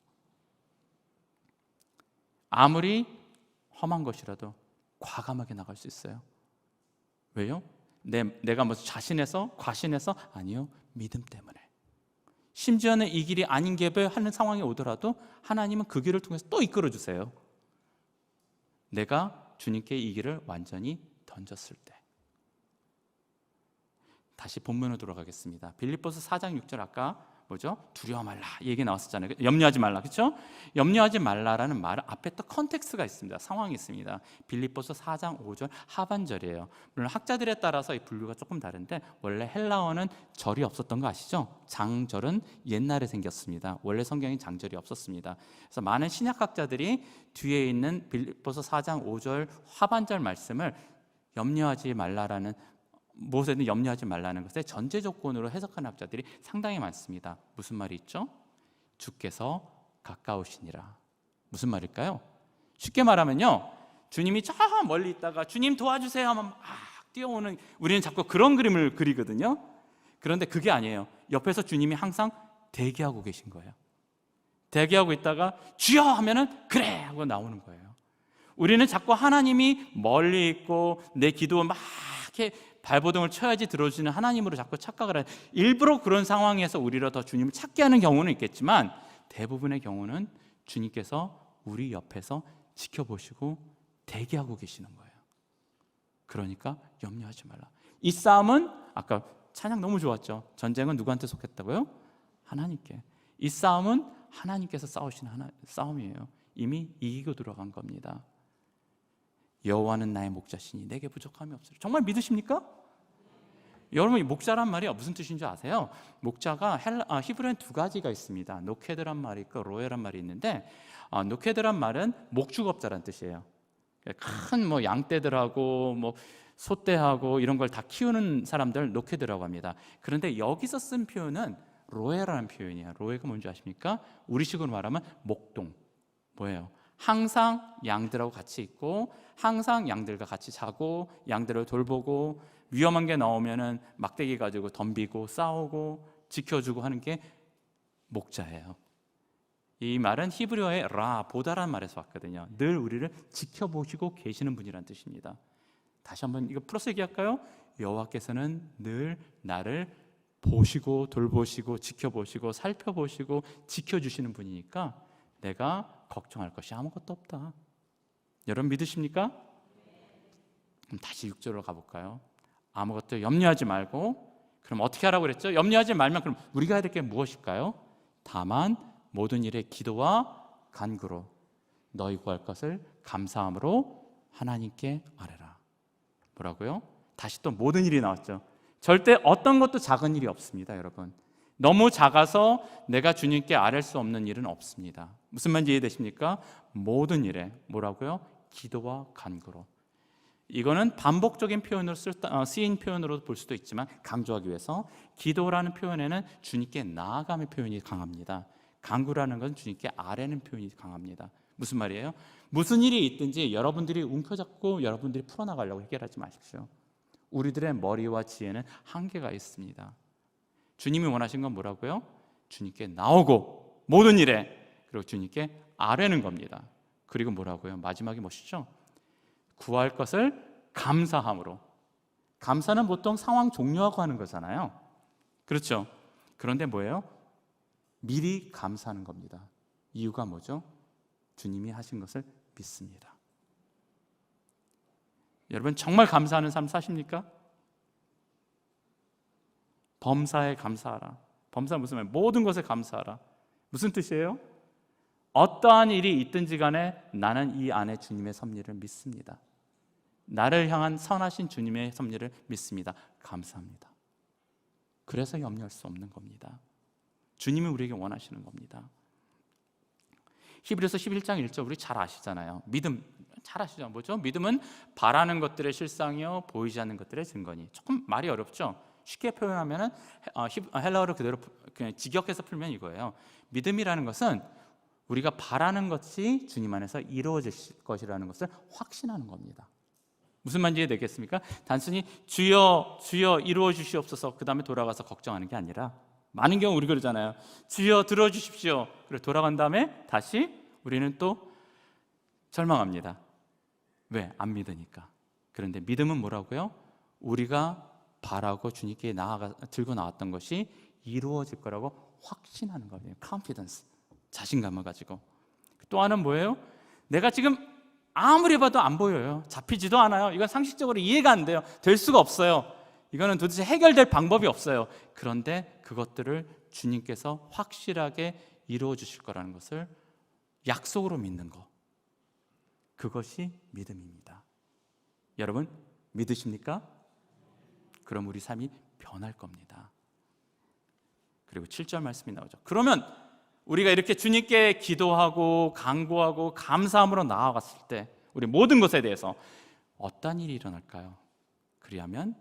아무리 험한 것이라도 과감하게 나갈 수 있어요. 왜요? 내가 무슨 자신해서 과신해서? 아니요. 믿음 때문에. 심지어는 이 길이 아닌 하는 상황이 오더라도 하나님은 그 길을 통해서 또 이끌어 주세요. 내가 주님께 이 길을 완전히 던졌을 때. 다시 본문으로 돌아가겠습니다. 빌립보서 4장 6절 아까 뭐죠? 두려워 말라 얘기 나왔었잖아요. 염려하지 말라, 그렇죠? 염려하지 말라라는 말은 앞에 또 컨텍스트가 있습니다. 상황이 있습니다. 빌립보서 4장 5절 하반절이에요. 물론 학자들에 따라서 이 분류가 조금 다른데 원래 헬라어는 절이 없었던 거 아시죠? 장절은 옛날에 생겼습니다. 원래 성경에 장절이 없었습니다. 그래서 많은 신약학자들이 뒤에 있는 빌립보서 4장 5절 하반절 말씀을 염려하지 말라라는, 무엇에든 염려하지 말라는 것의 전제 조건으로 해석하는 학자들이 상당히 많습니다. 무슨 말이 있죠? 주께서 가까우시니라. 무슨 말일까요? 쉽게 말하면요, 주님이 저 멀리 있다가 주님 도와주세요 하면 막 뛰어오는, 우리는 자꾸 그런 그림을 그리거든요. 그런데 그게 아니에요. 옆에서 주님이 항상 대기하고 계신 거예요. 대기하고 있다가 주여 하면은 그래 하고 나오는 거예요. 우리는 자꾸 하나님이 멀리 있고 내 기도 막 이렇게 발버둥을 쳐야지 들어주시는 하나님으로 자꾸 착각을 해요. 일부러 그런 상황에서 우리를 더 주님을 찾게 하는 경우는 있겠지만 대부분의 경우는 주님께서 우리 옆에서 지켜보시고 대기하고 계시는 거예요. 그러니까 염려하지 말라. 이 싸움은 아까 찬양 너무 좋았죠. 전쟁은 누구한테 속했다고요? 하나님께. 이 싸움은 하나님께서 싸우시는 싸움이에요. 이미 이기고 들어간 겁니다. 여호와는 나의 목자시니 내게 부족함이 없으리라. 정말 믿으십니까? 여러분, 목자란 말이 무슨 뜻인 줄 아세요? 목자가 히브리어엔 두 가지가 있습니다. 노케드란 말이 있고 로에란 말이 있는데, 노케드란 말은 목축업자란 뜻이에요. 큰 뭐 양떼들하고 뭐 소떼하고 이런 걸 다 키우는 사람들 노케드라고 합니다. 그런데 여기서 쓴 표현은 로에라는 표현이에요. 로에가 뭔지 아십니까? 우리식으로 말하면 목동. 뭐예요? 항상 양들하고 같이 있고 항상 양들과 같이 자고 양들을 돌보고 위험한 게 나오면은 막대기 가지고 덤비고 싸우고 지켜주고 하는 게 목자예요. 이 말은 히브리어의 보다라는 말에서 왔거든요. 늘 우리를 지켜보시고 계시는 분이란 뜻입니다. 다시 한번 이거 플러스 얘기할까요? 여호와께서는 늘 나를 보시고 돌보시고 지켜보시고 살펴보시고 지켜주시는 분이니까 내가 걱정할 것이 아무것도 없다. 여러분 믿으십니까? 그럼 다시 6절로 가볼까요? 아무것도 염려하지 말고, 그럼 어떻게 하라고 그랬죠? 염려하지 말면 그럼 우리가 해야 될 게 무엇일까요? 다만 모든 일에 기도와 간구로 너희 구할 것을 감사함으로 하나님께 아뢰라. 뭐라고요? 다시 또 모든 일이 나왔죠. 절대 어떤 것도 작은 일이 없습니다, 여러분. 너무 작아서 내가 주님께 아뢰 수 없는 일은 없습니다. 무슨 말인지 이해되십니까? 모든 일에 뭐라고요? 기도와 간구로. 이거는 반복적인 표현으로 쓰인 표현으로 볼 수도 있지만 강조하기 위해서 기도라는 표현에는 주님께 나아감의 표현이 강합니다. 간구라는 건 주님께 아뢰는 표현이 강합니다. 무슨 말이에요? 무슨 일이 있든지 여러분들이 움켜잡고 여러분들이 풀어나가려고 해결하지 마십시오. 우리들의 머리와 지혜는 한계가 있습니다. 주님이 원하신 건 뭐라고요? 주님께 나오고 모든 일에, 그리고 주님께 아뢰는 겁니다. 그리고 뭐라고요? 마지막이 멋있죠? 구할 것을 감사함으로. 감사는 보통 상황 종료하고 하는 거잖아요. 그렇죠? 그런데 뭐예요? 미리 감사하는 겁니다. 이유가 뭐죠? 주님이 하신 것을 믿습니다. 여러분 정말 감사하는 삶 사십니까? 범사에 감사하라. 범사 무슨 말? 모든 것에 감사하라. 무슨 뜻이에요? 어떠한 일이 있든지 간에 나는 이 안에 주님의 섭리를 믿습니다. 나를 향한 선하신 주님의 섭리를 믿습니다. 감사합니다. 그래서 염려할 수 없는 겁니다. 주님이 우리에게 원하시는 겁니다. 히브리서 11장 1절 우리 잘 아시잖아요. 믿음 잘 아시죠? 뭐죠? 믿음은 바라는 것들의 실상이요 보이지 않는 것들의 증거니. 조금 말이 어렵죠? 쉽게 표현하면은 헬라어를 그대로 그냥 직역해서 풀면 이거예요. 믿음이라는 것은 우리가 바라는 것이 주님 안에서 이루어질 것이라는 것을 확신하는 겁니다. 무슨 말인지 되겠습니까? 단순히 주여 주여 이루어 주시옵소서 그 다음에 돌아가서 걱정하는 게 아니라, 많은 경우 우리 그러잖아요. 주여 들어주십시오. 그리고 돌아간 다음에 다시 우리는 또 절망합니다. 왜? 안 믿으니까. 그런데 믿음은 뭐라고요? 우리가 바라고 주님께 들고 나왔던 것이 이루어질 거라고 확신하는 거예요. confidence, 자신감을 가지고. 또 하나는 뭐예요? 내가 지금 아무리 봐도 안 보여요. 잡히지도 않아요. 이건 상식적으로 이해가 안 돼요. 될 수가 없어요. 이거는 도대체 해결될 방법이 없어요. 그런데 그것들을 주님께서 확실하게 이루어 주실 거라는 것을 약속으로 믿는 것, 그것이 믿음입니다. 여러분 믿으십니까? 그럼 우리 삶이 변할 겁니다. 그리고 7절 말씀이 나오죠. 그러면 우리가 이렇게 주님께 기도하고 간구하고 감사함으로 나아갔을 때 우리 모든 것에 대해서 어떤 일이 일어날까요? 그리하면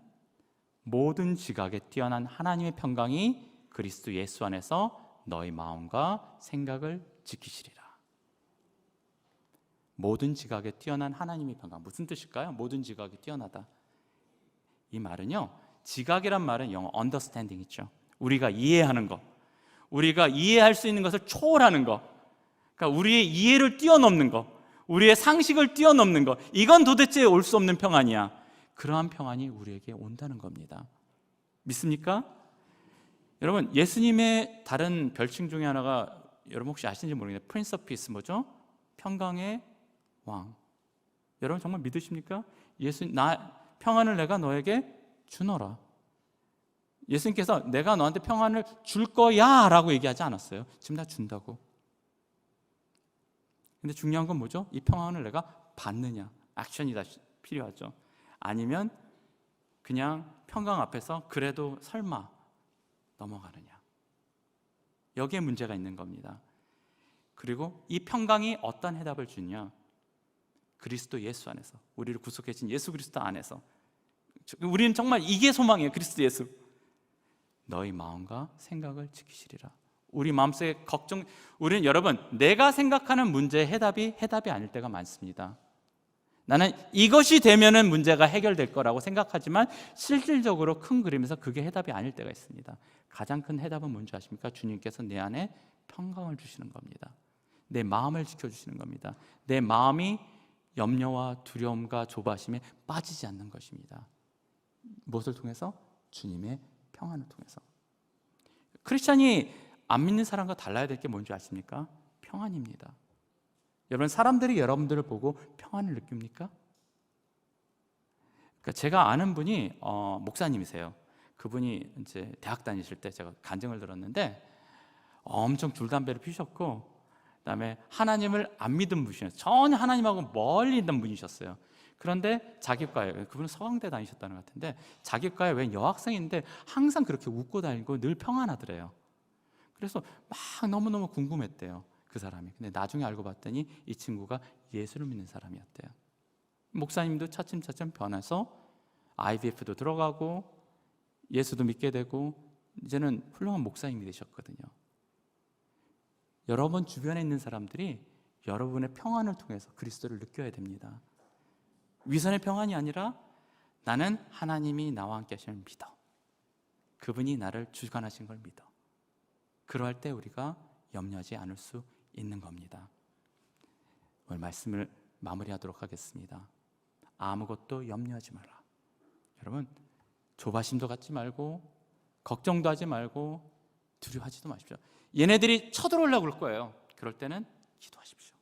모든 지각에 뛰어난 하나님의 평강이 그리스도 예수 안에서 너희 마음과 생각을 지키시리라. 모든 지각에 뛰어난 하나님의 평강, 무슨 뜻일까요? 모든 지각이 뛰어나다. 이 말은요, 지각이란 말은 영어 understanding 있죠. 우리가 이해하는 것, 우리가 이해할 수 있는 것을 초월하는 것, 그러니까 우리의 이해를 뛰어넘는 것, 우리의 상식을 뛰어넘는 것, 이건 도대체 올 수 없는 평안이야. 그러한 평안이 우리에게 온다는 겁니다. 믿습니까? 여러분, 예수님의 다른 별칭 중에 하나가 여러분 혹시 아시는지 모르겠는데 프린스 오브 피스 뭐죠? 평강의 왕. 여러분 정말 믿으십니까? 평안을 내가 너에게 주노라. 예수님께서 내가 너한테 평안을 줄 거야 라고 얘기하지 않았어요. 지금 다 준다고. 근데 중요한 건 뭐죠? 이 평안을 내가 받느냐, 액션이 다 필요하죠. 아니면 그냥 평강 앞에서 그래도 설마 넘어가느냐, 여기에 문제가 있는 겁니다. 그리고 이 평강이 어떤 해답을 주냐? 그리스도 예수 안에서, 우리를 구속해 준 예수 그리스도 안에서. 우리는 정말 이게 소망이에요. 그리스도 예수. 너희 마음과 생각을 지키시리라. 우리 마음속에 걱정, 우리는 여러분 내가 생각하는 문제의 해답이 아닐 때가 많습니다. 나는 이것이 되면은 문제가 해결될 거라고 생각하지만 실질적으로 큰 그림에서 그게 해답이 아닐 때가 있습니다. 가장 큰 해답은 뭔지 아십니까? 주님께서 내 안에 평강을 주시는 겁니다. 내 마음을 지켜주시는 겁니다. 내 마음이 염려와 두려움과 조바심에 빠지지 않는 것입니다. 무엇을 통해서? 주님의 평안을 통해서. 크리스찬이 안 믿는 사람과 달라야 될 게 뭔지 아십니까? 평안입니다. 여러분, 사람들이 여러분들을 보고 평안을 느낍니까? 그러니까 제가 아는 분이 목사님이세요. 그분이 이제 대학 다니실 때 제가 간증을 들었는데 엄청 줄담배를 피우셨고, 그다음에 하나님을 안 믿은 분이셨어요. 전혀 하나님하고 멀리 있는 분이셨어요. 그런데 자기과에, 그분은 서강대 다니셨다는 것 같은데 자기과에 웬 여학생인데 항상 그렇게 웃고 다니고 늘 평안하더래요. 그래서 막 너무너무 궁금했대요, 그 사람이. 근데 나중에 알고 봤더니 이 친구가 예수를 믿는 사람이었대요. 목사님도 차츰차츰 변해서 IVF도 들어가고 예수도 믿게 되고 이제는 훌륭한 목사님이 되셨거든요. 여러분 주변에 있는 사람들이 여러분의 평안을 통해서 그리스도를 느껴야 됩니다. 위선의 평안이 아니라 나는 하나님이 나와 함께 하시는 믿어. 그분이 나를 주관하신 걸 믿어. 그러할 때 우리가 염려하지 않을 수 있는 겁니다. 오늘 말씀을 마무리하도록 하겠습니다. 아무것도 염려하지 말라. 여러분, 조바심도 갖지 말고 걱정도 하지 말고 두려워하지도 마십시오. 얘네들이 쳐들어오려고 그럴 거예요. 그럴 때는 기도하십시오.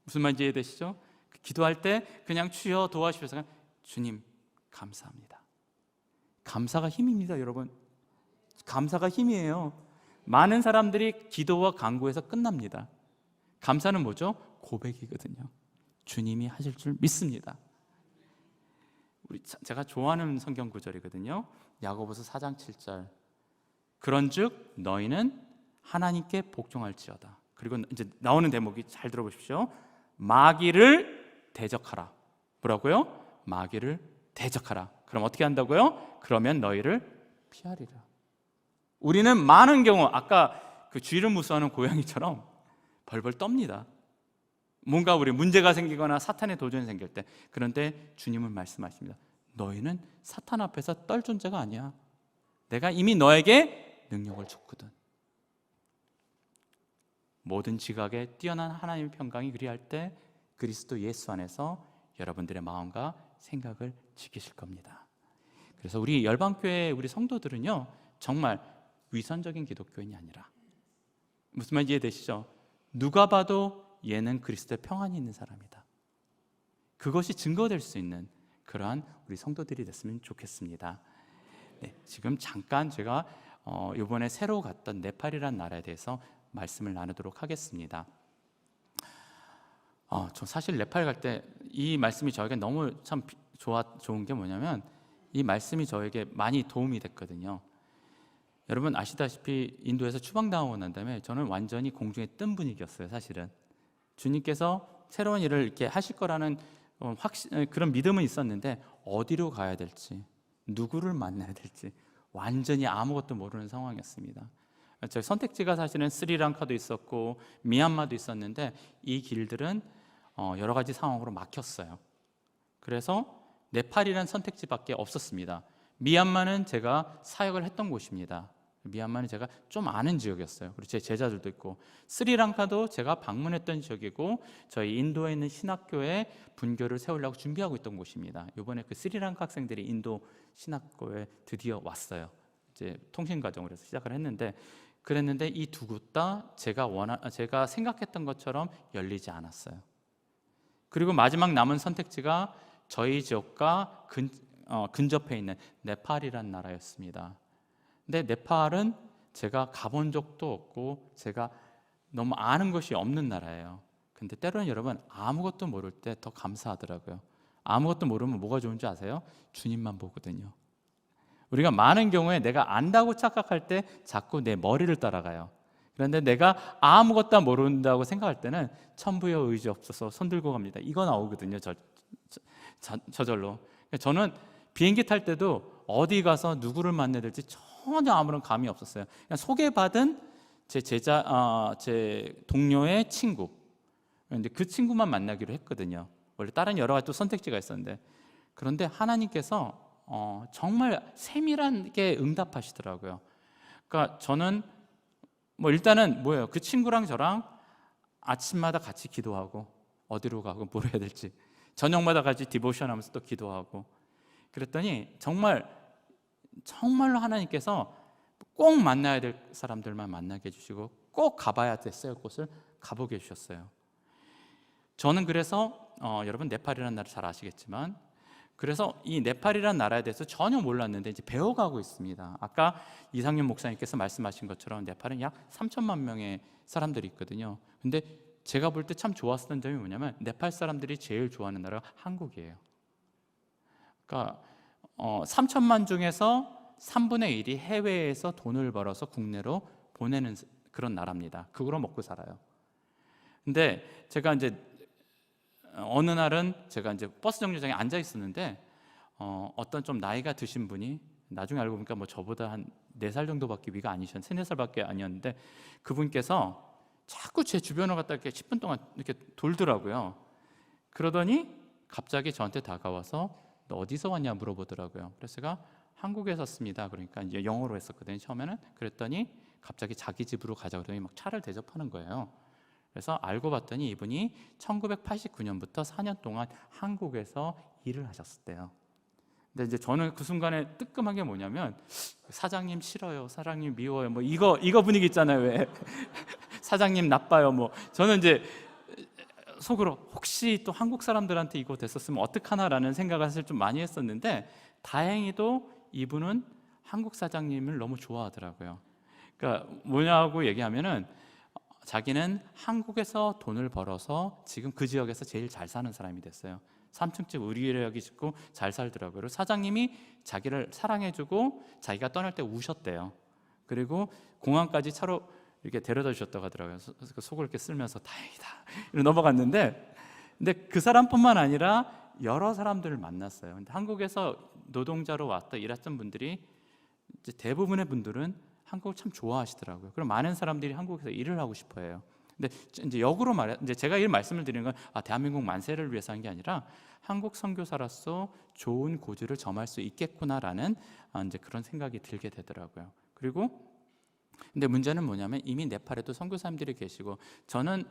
무슨 말인지 이해되시죠? 기도할 때 그냥 주여 도와주셔서 주님 감사합니다. 감사가 힘입니다, 여러분. 감사가 힘이에요. 많은 사람들이 기도와 간구에서 끝납니다. 감사는 뭐죠? 고백이거든요. 주님이 하실 줄 믿습니다. 제가 좋아하는 성경 구절이거든요. 야고보서 4장 7절. 그런즉 너희는 하나님께 복종할지어다. 그리고 이제 나오는 대목이 잘 들어보십시오. 마귀를 대적하라. 뭐라고요? 마귀를 대적하라. 그럼 어떻게 한다고요? 그러면 너희를 피하리라. 우리는 많은 경우 아까 그 쥐를 무서워하는 고양이처럼 벌벌 떱니다. 뭔가 우리 문제가 생기거나 사탄의 도전이 생길 때. 그런데 주님은 말씀하십니다. 너희는 사탄 앞에서 떨 존재가 아니야. 내가 이미 너에게 능력을 줬거든. 모든 지각에 뛰어난 하나님의 평강이 그리할 때 그리스도 예수 안에서 여러분들의 마음과 생각을 지키실 겁니다. 그래서 우리 열방교회 우리 성도들은요, 정말 위선적인 기독교인이 아니라, 무슨 말인지 이해되시죠? 누가 봐도 얘는 그리스도의 평안이 있는 사람이다. 그것이 증거될 수 있는 그러한 우리 성도들이 됐으면 좋겠습니다. 네, 지금 잠깐 제가 이번에 새로 갔던 네팔이라는 나라에 대해서 말씀을 나누도록 하겠습니다. 저 사실 네팔 갈 때 이 말씀이 저에게 너무 참 좋은 게 뭐냐면 이 말씀이 저에게 많이 도움이 됐거든요. 여러분 아시다시피 인도에서 추방당하고 난 다음에 저는 완전히 공중에 뜬 분위기였어요. 사실은 주님께서 새로운 일을 이렇게 하실 거라는 그런 믿음은 있었는데 어디로 가야 될지, 누구를 만나야 될지 완전히 아무것도 모르는 상황이었습니다. 저 선택지가 사실은 스리랑카도 있었고 미얀마도 있었는데 이 길들은 여러 가지 상황으로 막혔어요. 그래서 네팔이라는 선택지밖에 없었습니다. 미얀마는 제가 사역을 했던 곳입니다. 미얀마는 제가 좀 아는 지역이었어요. 그리고 제 제자들도 있고, 스리랑카도 제가 방문했던 지역이고 저희 인도에 있는 신학교에 분교를 세우려고 준비하고 있던 곳입니다. 이번에 그 스리랑카 학생들이 인도 신학교에 드디어 왔어요. 이제 통신 과정으로 해서 시작을 했는데, 그랬는데 이 두 곳 다 제가 생각했던 것처럼 열리지 않았어요. 그리고 마지막 남은 선택지가 저희 지역과 근접해 있는 네팔이라는 나라였습니다. 근데 네팔은 제가 가본 적도 없고 제가 너무 아는 것이 없는 나라예요. 근데 때로는 여러분 아무것도 모를 때 더 감사하더라고요. 아무것도 모르면 뭐가 좋은지 아세요? 주님만 보거든요. 우리가 많은 경우에 내가 안다고 착각할 때 자꾸 내 머리를 따라가요. 그런데 내가 아무것도 모른다고 생각할 때는 천부여 의지 없어서 손 들고 갑니다. 이거 나오거든요. 저절로. 저는 비행기 탈 때도 어디 가서 누구를 만나야 될지 전혀 아무런 감이 없었어요. 그냥 소개받은 제 동료의 친구. 그런데 그 친구만 만나기로 했거든요. 원래 다른 여러 가지 또 선택지가 있었는데, 그런데 하나님께서 정말 세밀하게 응답하시더라고요. 그러니까 저는 일단은 뭐예요? 그 친구랑 저랑 아침마다 같이 기도하고 어디로 가고 뭘 해야 될지, 저녁마다 같이 디보션 하면서 또 기도하고, 그랬더니 정말로 하나님께서 꼭 만나야 될 사람들만 만나게 해주시고 꼭 가봐야 됐을 곳을 가보게 해주셨어요. 저는 그래서 여러분 네팔이라는 나라 잘 아시겠지만, 그래서 이 네팔이라는 나라에 대해서 전혀 몰랐는데 이제 배워가고 있습니다. 아까 이상윤 목사님께서 말씀하신 것처럼 네팔은 약 3천만 명의 사람들이 있거든요. 근데 제가 볼 때 참 좋았던 점이 뭐냐면 네팔 사람들이 제일 좋아하는 나라가 한국이에요. 그러니까 3천만 중에서 3분의 1이 해외에서 돈을 벌어서 국내로 보내는 그런 나라입니다. 그거로 먹고 살아요. 근데 제가 이제 어느 날은 제가 이제 버스 정류장에 앉아 있었는데 어떤 좀 나이가 드신 분이, 나중에 알고 보니까 저보다 한 4살 정도밖에 위가 아니셨는데 3, 4살밖에 아니었는데, 그분께서 자꾸 제 주변을 갖다 이렇게 10분 동안 이렇게 돌더라고요. 그러더니 갑자기 저한테 다가와서 너 어디서 왔냐 물어보더라고요. 그래서 제가 한국에서 왔습니다. 그러니까 이제 영어로 했었거든요, 처음에는. 그랬더니 갑자기 자기 집으로 가자 그러더니 막 차를 대접하는 거예요. 그래서 알고 봤더니 이분이 1989년부터 4년 동안 한국에서 일을 하셨었대요. 근데 이제 저는 그 순간에 뜨끔한 게 뭐냐면, 사장님 싫어요, 사장님 미워요, 이거 분위기 있잖아요. 왜 사장님 나빠요. 저는 이제 속으로 혹시 또 한국 사람들한테 이거 됐었으면 어떡하나라는 생각을 사실 좀 많이 했었는데, 다행히도 이분은 한국 사장님을 너무 좋아하더라고요. 그러니까 뭐냐고 얘기하면은 자기는 한국에서 돈을 벌어서 지금 그 지역에서 제일 잘 사는 사람이 됐어요. 3층집 의리력이 짓고 잘 살더라고요. 사장님이 자기를 사랑해주고 자기가 떠날 때 우셨대요. 그리고 공항까지 차로 이렇게 데려다 주셨다고 하더라고요. 속을 이렇게 쓸면서 다행이다 이러고 넘어갔는데, 근데 그 사람뿐만 아니라 여러 사람들을 만났어요. 근데 한국에서 노동자로 왔다 일했던 분들이 이제 대부분의 분들은 한국을 참 좋아하시더라고요. 그럼 많은 사람들이 한국에서 일을 하고 싶어해요. 근데 이제 역으로 이제 제가 이 말씀을 드리는 건 대한민국 만세를 위해서 한 게 아니라 한국 선교사로서 좋은 고지를 점할 수 있겠구나라는 이제 그런 생각이 들게 되더라고요. 그리고 근데 문제는 뭐냐면 이미 네팔에도 선교사님들이 계시고, 저는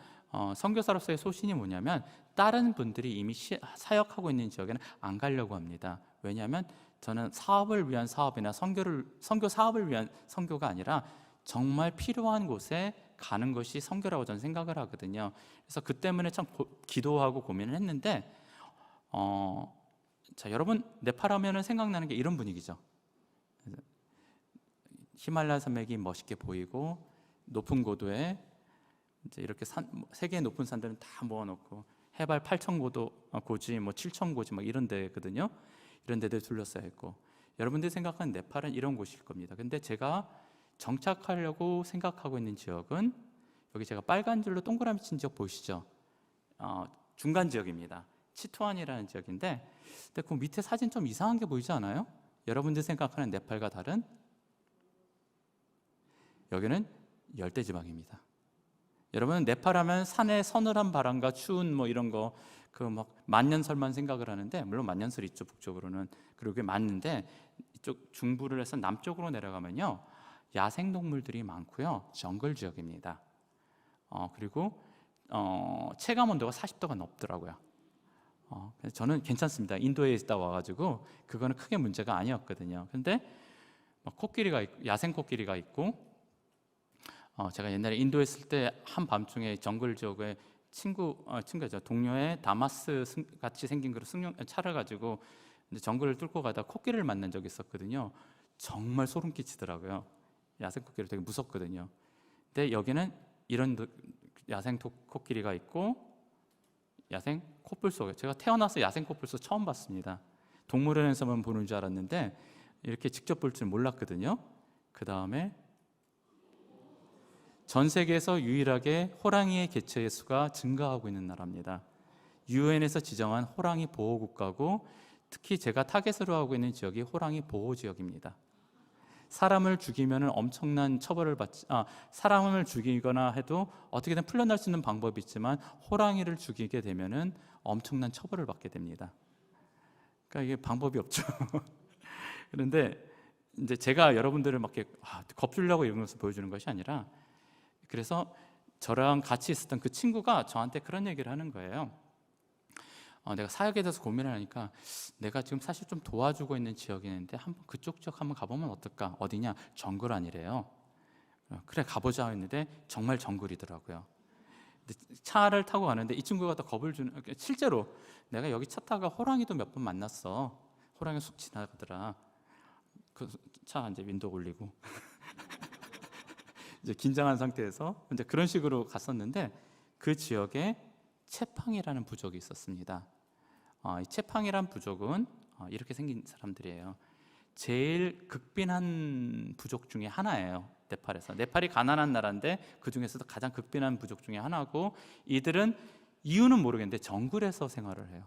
선교사로서의 소신이 뭐냐면 다른 분들이 이미 사역하고 있는 지역에는 안 가려고 합니다. 왜냐하면 저는 사업을 위한 사업이나 선교 사업을 위한 선교가 아니라 정말 필요한 곳에 가는 것이 선교라고 저는 생각을 하거든요. 그래서 그 때문에 참 기도하고 고민을 했는데 자, 여러분 네팔 하면은 생각나는 게 이런 분위기죠. 히말라야 산맥이 멋있게 보이고 높은 고도에 이제 이렇게 세계 높은 산들은 다 모아놓고 해발 8천 고지, 뭐 7천 고지 막 이런 데거든요. 이런 데들 둘러싸여 있고 여러분들이 생각하는 네팔은 이런 곳일 겁니다. 근데 제가 정착하려고 생각하고 있는 지역은 여기 제가 빨간 줄로 동그라미 친 지역 보이시죠? 중간 지역입니다. 치토안이라는 지역인데, 근데 그 밑에 사진 좀 이상한 게 보이지 않아요? 여러분들이 생각하는 네팔과 다른 여기는 열대지방입니다. 여러분 네팔 하면 산의 서늘한 바람과 추운 뭐 이런 거 그 막 만년설만 생각을 하는데, 물론 만년설이 있죠 북쪽으로는. 그리고 그게 맞는데 이쪽 중부를 해서 남쪽으로 내려가면요 야생동물들이 많고요 정글 지역입니다. 그리고 체감 온도가 40도가 넘더라고요. 그래서 저는 괜찮습니다. 인도에 있다 와가지고 그거는 크게 문제가 아니었거든요. 근데 코끼리가 있고, 야생 코끼리가 있고, 제가 옛날에 인도에 있을 때 한밤중에 정글 지역에 친구죠 동료의 다마스 같이 생긴 그런 차를 가지고 이제 정글을 뚫고 가다 코끼리를 만난 적이 있었거든요. 정말 소름 끼치더라고요. 야생 코끼리 되게 무섭거든요. 근데 여기는 이런 야생 코끼리가 있고 야생 코뿔소, 제가 태어나서 야생 코뿔소 처음 봤습니다. 동물원에서만 보는 줄 알았는데 이렇게 직접 볼 줄 몰랐거든요. 그 다음에 전 세계에서 유일하게 호랑이의 개체의 수가 증가하고 있는 나라입니다. 유엔에서 지정한 호랑이 보호국가고, 특히 제가 타겟으로 하고 있는 지역이 호랑이 보호 지역입니다. 사람을 죽이면 엄청난 처벌을 사람을 죽이거나 해도 어떻게든 풀려날 수 있는 방법이 있지만 호랑이를 죽이게 되면은 엄청난 처벌을 받게 됩니다. 그러니까 이게 방법이 없죠. 그런데 이제 제가 여러분들을 막 이렇게 겁주려고 이런 것을 보여주는 것이 아니라, 그래서 저랑 같이 있었던 그 친구가 저한테 그런 얘기를 하는 거예요. 내가 사역에 대해서 고민을 하니까 내가 지금 사실 좀 도와주고 있는 지역이 있는데 한번 그쪽 지역 한번 가보면 어떨까? 어디냐? 정글 아니래요. 그래 가보자 했는데 정말 정글이더라고요. 차를 타고 가는데 이 친구가 또 겁을 주는, 실제로 내가 여기 차 타가 호랑이도 몇 번 만났어. 호랑이 쑥 지나가더라. 그 차 이제 윈도우 올리고 이제 긴장한 상태에서 이제 그런 식으로 갔었는데, 그 지역에 채팡이라는 부족이 있었습니다. 이 채팡이란 부족은 이렇게 생긴 사람들이에요. 제일 극빈한 부족 중에 하나예요. 네팔에서. 네팔이 가난한 나라인데 그 중에서도 가장 극빈한 부족 중에 하나고, 이들은 이유는 모르겠는데 정글에서 생활을 해요.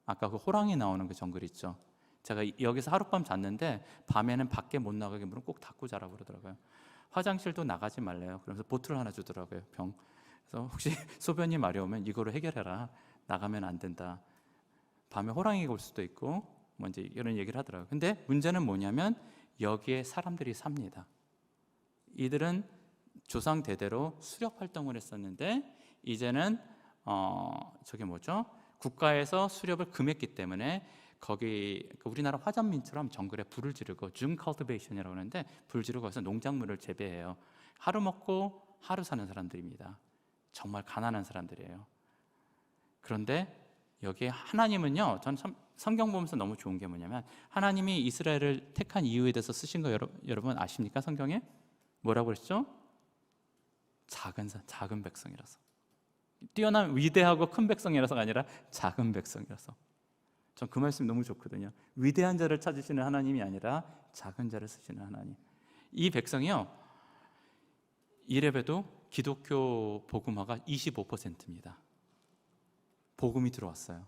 아까 그 호랑이 나오는 그 정글 있죠. 제가 여기서 하룻밤 잤는데 밤에는 밖에 못 나가게 문을 꼭 닫고 자라고 그러더라고요. 화장실도 나가지 말래요. 그래서 보트를 하나 주더라고요. 병. 그래서 혹시 소변이 마려우면 이거로 해결해라. 나가면 안 된다. 밤에 호랑이가 올 수도 있고 뭐 이제 이런 얘기를 하더라고요. 근데 문제는 뭐냐면 여기에 사람들이 삽니다. 이들은 조상 대대로 수렵 활동을 했었는데 이제는 저게 뭐죠? 국가에서 수렵을 금했기 때문에 거기 우리나라 화전민처럼 정글에 불을 지르고 중 컬티베이션이라고 하는데 불 지르고 거기서 농작물을 재배해요. 하루 먹고 하루 사는 사람들입니다. 정말 가난한 사람들이에요. 그런데 여기에 하나님은요, 전 참 성경 보면서 너무 좋은 게 뭐냐면 하나님이 이스라엘을 택한 이유에 대해서 쓰신 거 여러분 아십니까? 성경에 뭐라고 그랬죠? 작은 백성이라서. 뛰어난 위대하고 큰 백성이라서가 아니라 작은 백성이라서. 전 그 말씀 너무 좋거든요. 위대한 자를 찾으시는 하나님이 아니라 작은 자를 쓰시는 하나님. 이 백성이요, 이래봬도 기독교 복음화가 25%입니다. 복음이 들어왔어요.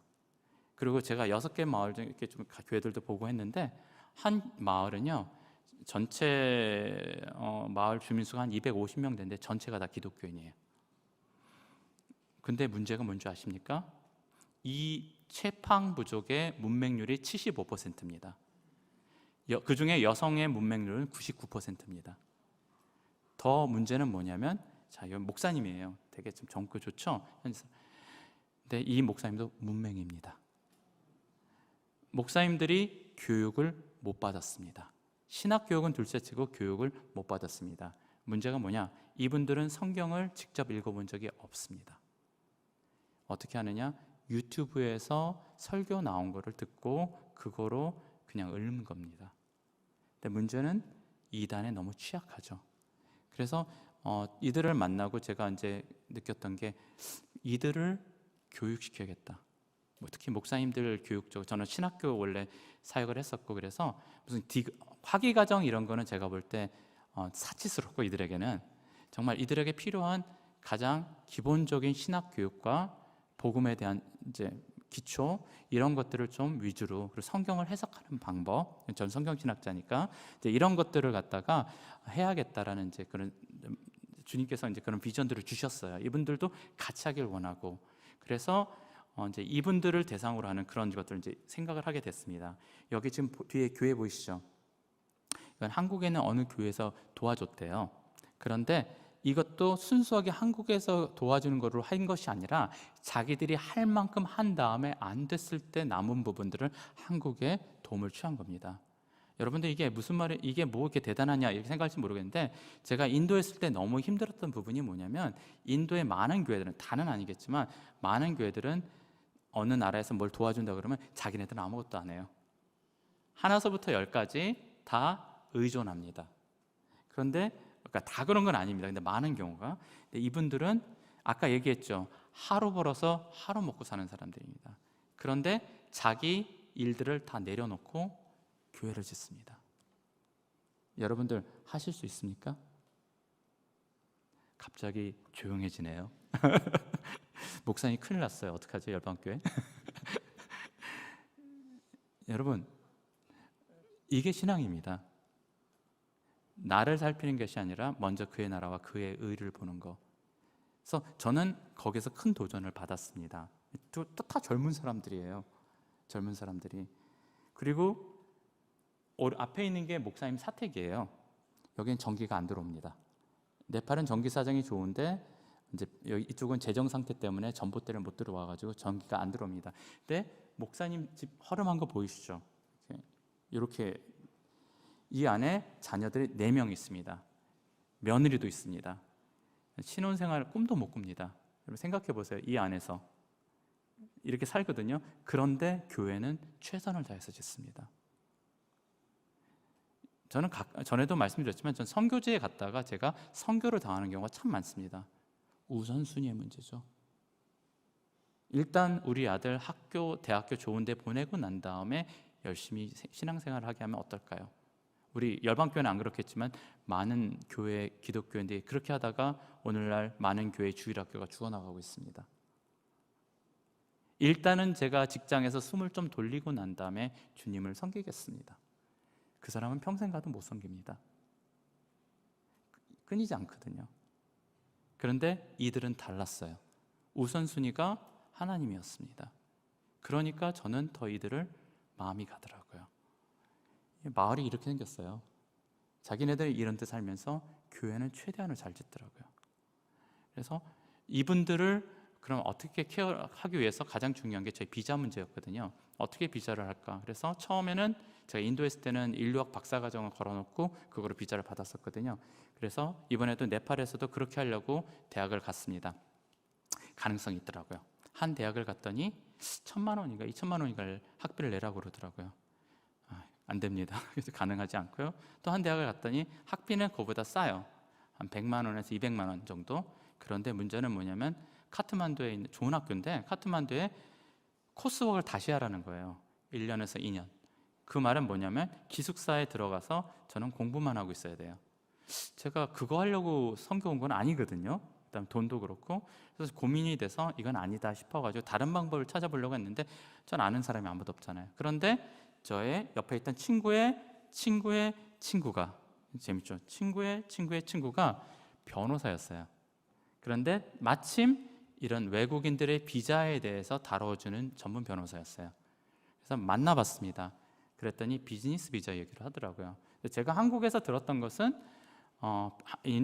그리고 제가 6개 마을 중에 이렇게 좀 교회들도 보고 했는데 한 마을은요, 전체 마을 주민수가 한 250명 되는데 전체가 다 기독교인이에요. 근데 문제가 뭔지 아십니까? 이 채팡 부족의 문맹률이 75%입니다. 그 중에 여성의 문맹률은 99%입니다. 더 문제는 뭐냐면, 자, 이 목사님이에요. 되게 좀 정크 좋죠? 근데 이 목사님도 문맹입니다. 목사님들이 교육을 못 받았습니다. 신학 교육은 둘째치고 교육을 못 받았습니다. 문제가 뭐냐? 이분들은 성경을 직접 읽어본 적이 없습니다. 어떻게 하느냐? 유튜브에서 설교 나온 거를 듣고 그거로 그냥 읊은 겁니다. 근데 문제는 이단에 너무 취약하죠. 그래서 이들을 만나고 제가 이제 느꼈던 게 이들을 교육시켜야겠다. 뭐 특히 목사님들 교육 쪽, 저는 신학교 원래 사역을 했었고, 그래서 무슨 화기가정 이런 거는 제가 볼 때 사치스럽고, 이들에게는 정말 이들에게 필요한 가장 기본적인 신학 교육과 복음에 대한 이제 기초 이런 것들을 좀 위주로, 그리고 성경을 해석하는 방법, 전 성경 신학자니까 이제 이런 것들을 갖다가 해야겠다라는 이제 그런 주님께서 이제 그런 비전들을 주셨어요. 이분들도 같이 하길 원하고, 그래서 이제 이분들을 대상으로 하는 그런 것들을 이제 생각을 하게 됐습니다. 여기 지금 뒤에 교회 보이시죠? 이건 한국에는 어느 교회에서 도와줬대요. 그런데 이것도 순수하게 한국에서 도와주는 거로 한 것이 아니라 자기들이 할 만큼 한 다음에 안 됐을 때 남은 부분들을 한국에 도움을 취한 겁니다. 여러분들 이게 무슨 말이, 이게 뭐 이렇게 대단하냐 이렇게 생각할지 모르겠는데, 제가 인도에 있을 때 너무 힘들었던 부분이 뭐냐면, 인도의 많은 교회들은, 다는 아니겠지만 많은 교회들은 어느 나라에서 뭘 도와준다 그러면 자기네들은 아무것도 안 해요. 하나서부터 열까지 다 의존합니다. 그런데 그러니까 다 그런 건 아닙니다. 근데 많은 경우가, 근데 이분들은 아까 얘기했죠. 하루 벌어서 하루 먹고 사는 사람들입니다. 그런데 자기 일들을 다 내려놓고 교회를 짓습니다. 여러분들 하실 수 있습니까? 갑자기 조용해지네요. 목사님 큰일 났어요. 어떡하죠? 열방교회. 여러분, 이게 신앙입니다. 나를 살피는 것이 아니라 먼저 그의 나라와 그의 의를 보는 거. 그래서 저는 거기서 큰 도전을 받았습니다. 또 다 젊은 사람들이에요. 젊은 사람들이. 그리고 앞에 있는 게 목사님 사택이에요. 여기는 전기가 안 들어옵니다. 네팔은 전기 사정이 좋은데 이제 이쪽은 재정 상태 때문에 전봇대를 못 들어와가지고 전기가 안 들어옵니다. 근데 목사님 집 허름한 거 보이시죠? 이렇게 이 안에 자녀들이 4명 있습니다. 며느리도 있습니다. 신혼생활 꿈도 못 꿉니다. 여러분 생각해 보세요. 이 안에서 이렇게 살거든요. 그런데 교회는 최선을 다해서 짓습니다. 저는 전에도 말씀드렸지만 전 선교지에 갔다가 제가 선교를 당하는 경우가 참 많습니다. 우선순위의 문제죠. 일단 우리 아들 학교, 대학교 좋은 데 보내고 난 다음에 열심히 신앙생활을 하게 하면 어떨까요? 우리 열방교회는 안 그렇겠지만 많은 교회, 기독교인들이 그렇게 하다가 오늘날 많은 교회 주일학교가 죽어나가고 있습니다. 일단은 제가 직장에서 숨을 좀 돌리고 난 다음에 주님을 섬기겠습니다. 그 사람은 평생 가도 못 섬깁니다. 끊이지 않거든요. 그런데 이들은 달랐어요. 우선순위가 하나님이었습니다. 그러니까 저는 더 이들을 마음이 가더라고요. 마을이 이렇게 생겼어요. 자기네들이 이런 데 살면서 교회는 최대한을 잘 짓더라고요. 그래서 이분들을 그럼 어떻게 케어하기 위해서 가장 중요한 게 저희 비자 문제였거든요. 어떻게 비자를 할까? 그래서 처음에는 제가 인도에 있을 때는 인류학 박사과정을 걸어놓고 그거로 비자를 받았었거든요. 그래서 이번에도 네팔에서도 그렇게 하려고 대학을 갔습니다. 가능성이 있더라고요. 한 대학을 갔더니 1,000만 원인가 2,000만 원인가 학비를 내라고 그러더라고요. 안 됩니다. 그래서 가능하지 않고요. 또 한 대학을 갔더니 학비는 그보다 싸요. 한 100만 원에서 200만 원 정도. 그런데 문제는 뭐냐면 카트만두에 있는 좋은 학교인데 카트만두에 코스웍을 다시 하라는 거예요. 1년에서 2년. 그 말은 뭐냐면 기숙사에 들어가서 저는 공부만 하고 있어야 돼요. 제가 그거 하려고 선교 온 건 아니거든요. 그다음 돈도 그렇고. 그래서 고민이 돼서 이건 아니다 싶어가지고 다른 방법을 찾아보려고 했는데 전 아는 사람이 아무도 없잖아요. 그런데 저의 옆에 있던 친구의 친구가, 재밌죠? 친구의 친구가 변호사였어요. 그런데 마침 이런 외국인들의 비자에 대해서 다뤄주는 전문 변호사였어요. 그래서 만나봤습니다. 그랬더니 비즈니스 비자 얘기를 하더라고요. 제가 한국에서 들었던 것은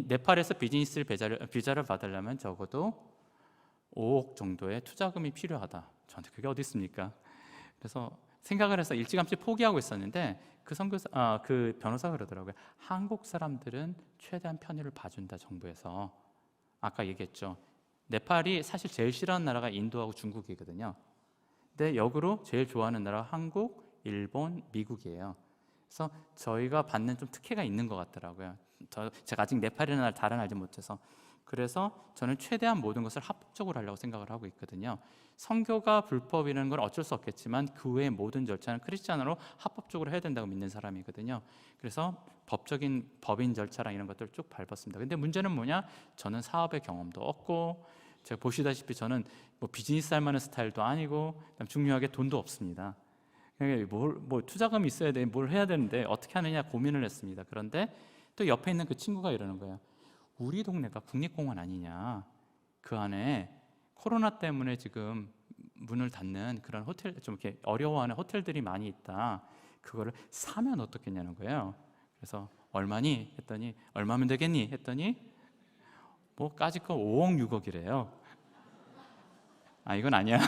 네팔에서 비자를 받으려면 적어도 5억 정도의 투자금이 필요하다. 저한테 그게 어디 있습니까? 그래서 생각을 해서 일찌감치 포기하고 있었는데 그 변호사가 그러더라고요. 한국 사람들은 최대한 편의를 봐준다, 정부에서. 아까 얘기했죠. 네팔이 사실 제일 싫어하는 나라가 인도하고 중국이거든요. 근데 역으로 제일 좋아하는 나라 한국, 일본, 미국이에요. 그래서 저희가 받는 좀 특혜가 있는 것 같더라고요. 제가 아직 네팔이나 다른 알지 못해서. 그래서 저는 최대한 모든 것을 합법적으로 하려고 생각을 하고 있거든요. 선교가 불법이라는 건 어쩔 수 없겠지만 그 외의 모든 절차는 크리스찬으로 합법적으로 해야 된다고 믿는 사람이거든요. 그래서 법적인 법인 절차랑 이런 것들을 쭉 밟았습니다. 근데 문제는 뭐냐? 저는 사업의 경험도 없고, 제가 보시다시피 저는 뭐 비즈니스 할 만한 스타일도 아니고, 중요하게 돈도 없습니다. 뭐 투자금이 있어야 돼, 뭘 해야 되는데 어떻게 하느냐 고민을 했습니다. 그런데 또 옆에 있는 그 친구가 이러는 거예요. 우리 동네가 국립공원 아니냐? 그 안에 코로나 때문에 지금 문을 닫는 그런 호텔, 좀 이렇게 어려워하는 호텔들이 많이 있다. 그거를 사면 어떻겠냐는 거예요. 그래서 얼마니? 했더니 얼마면 되겠니? 했더니 뭐 까짓 거 5억 6억이래요. 아, 이건 아니야.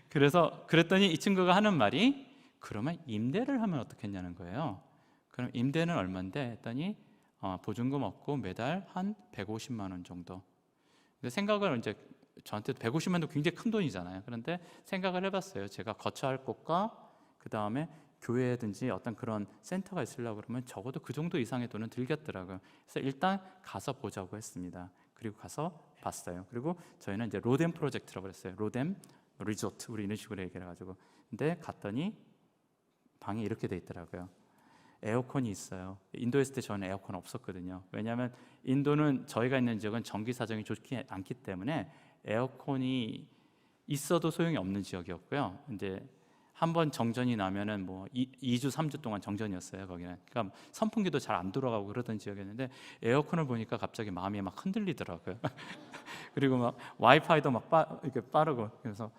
그래서 그랬더니 이 친구가 하는 말이, 그러면 임대를 하면 어떻겠냐는 거예요. 그럼 임대는 얼마인데? 했더니 보증금 없고 매달 한 150만 원 정도. 근데 생각을 이제, 저한테 150만 원도 굉장히 큰 돈이잖아요. 그런데 생각을 해봤어요. 제가 거처할 곳과 그 다음에 교회든지 어떤 그런 센터가 있으려고 그러면 적어도 그 정도 이상의 돈은 들겠더라고요. 그래서 일단 가서 보자고 했습니다. 그리고 가서 봤어요. 그리고 저희는 이제 로뎀 프로젝트라고 했어요. 로뎀 리조트, 우리 이런 식으로 얘기를 해가지고. 근데 갔더니 방이 이렇게 돼 있더라고요. 에어컨이 있어요. 인도에 있을 때 저는 에어컨 없었거든요. 왜냐하면 인도는 저희가 있는 지역은 전기 사정이 좋지 않기 때문에 에어컨이 있어도 소용이 없는 지역이었고요. 이제 한번 정전이 나면은 뭐 2주 3주 동안 정전이었어요. 거기는. 그러니까 선풍기도 잘 안 돌아가고 그러던 지역이었는데 에어컨을 보니까 갑자기 마음이 막 흔들리더라고요. 그리고 막 와이파이도 막 이렇게 빠르고, 그래서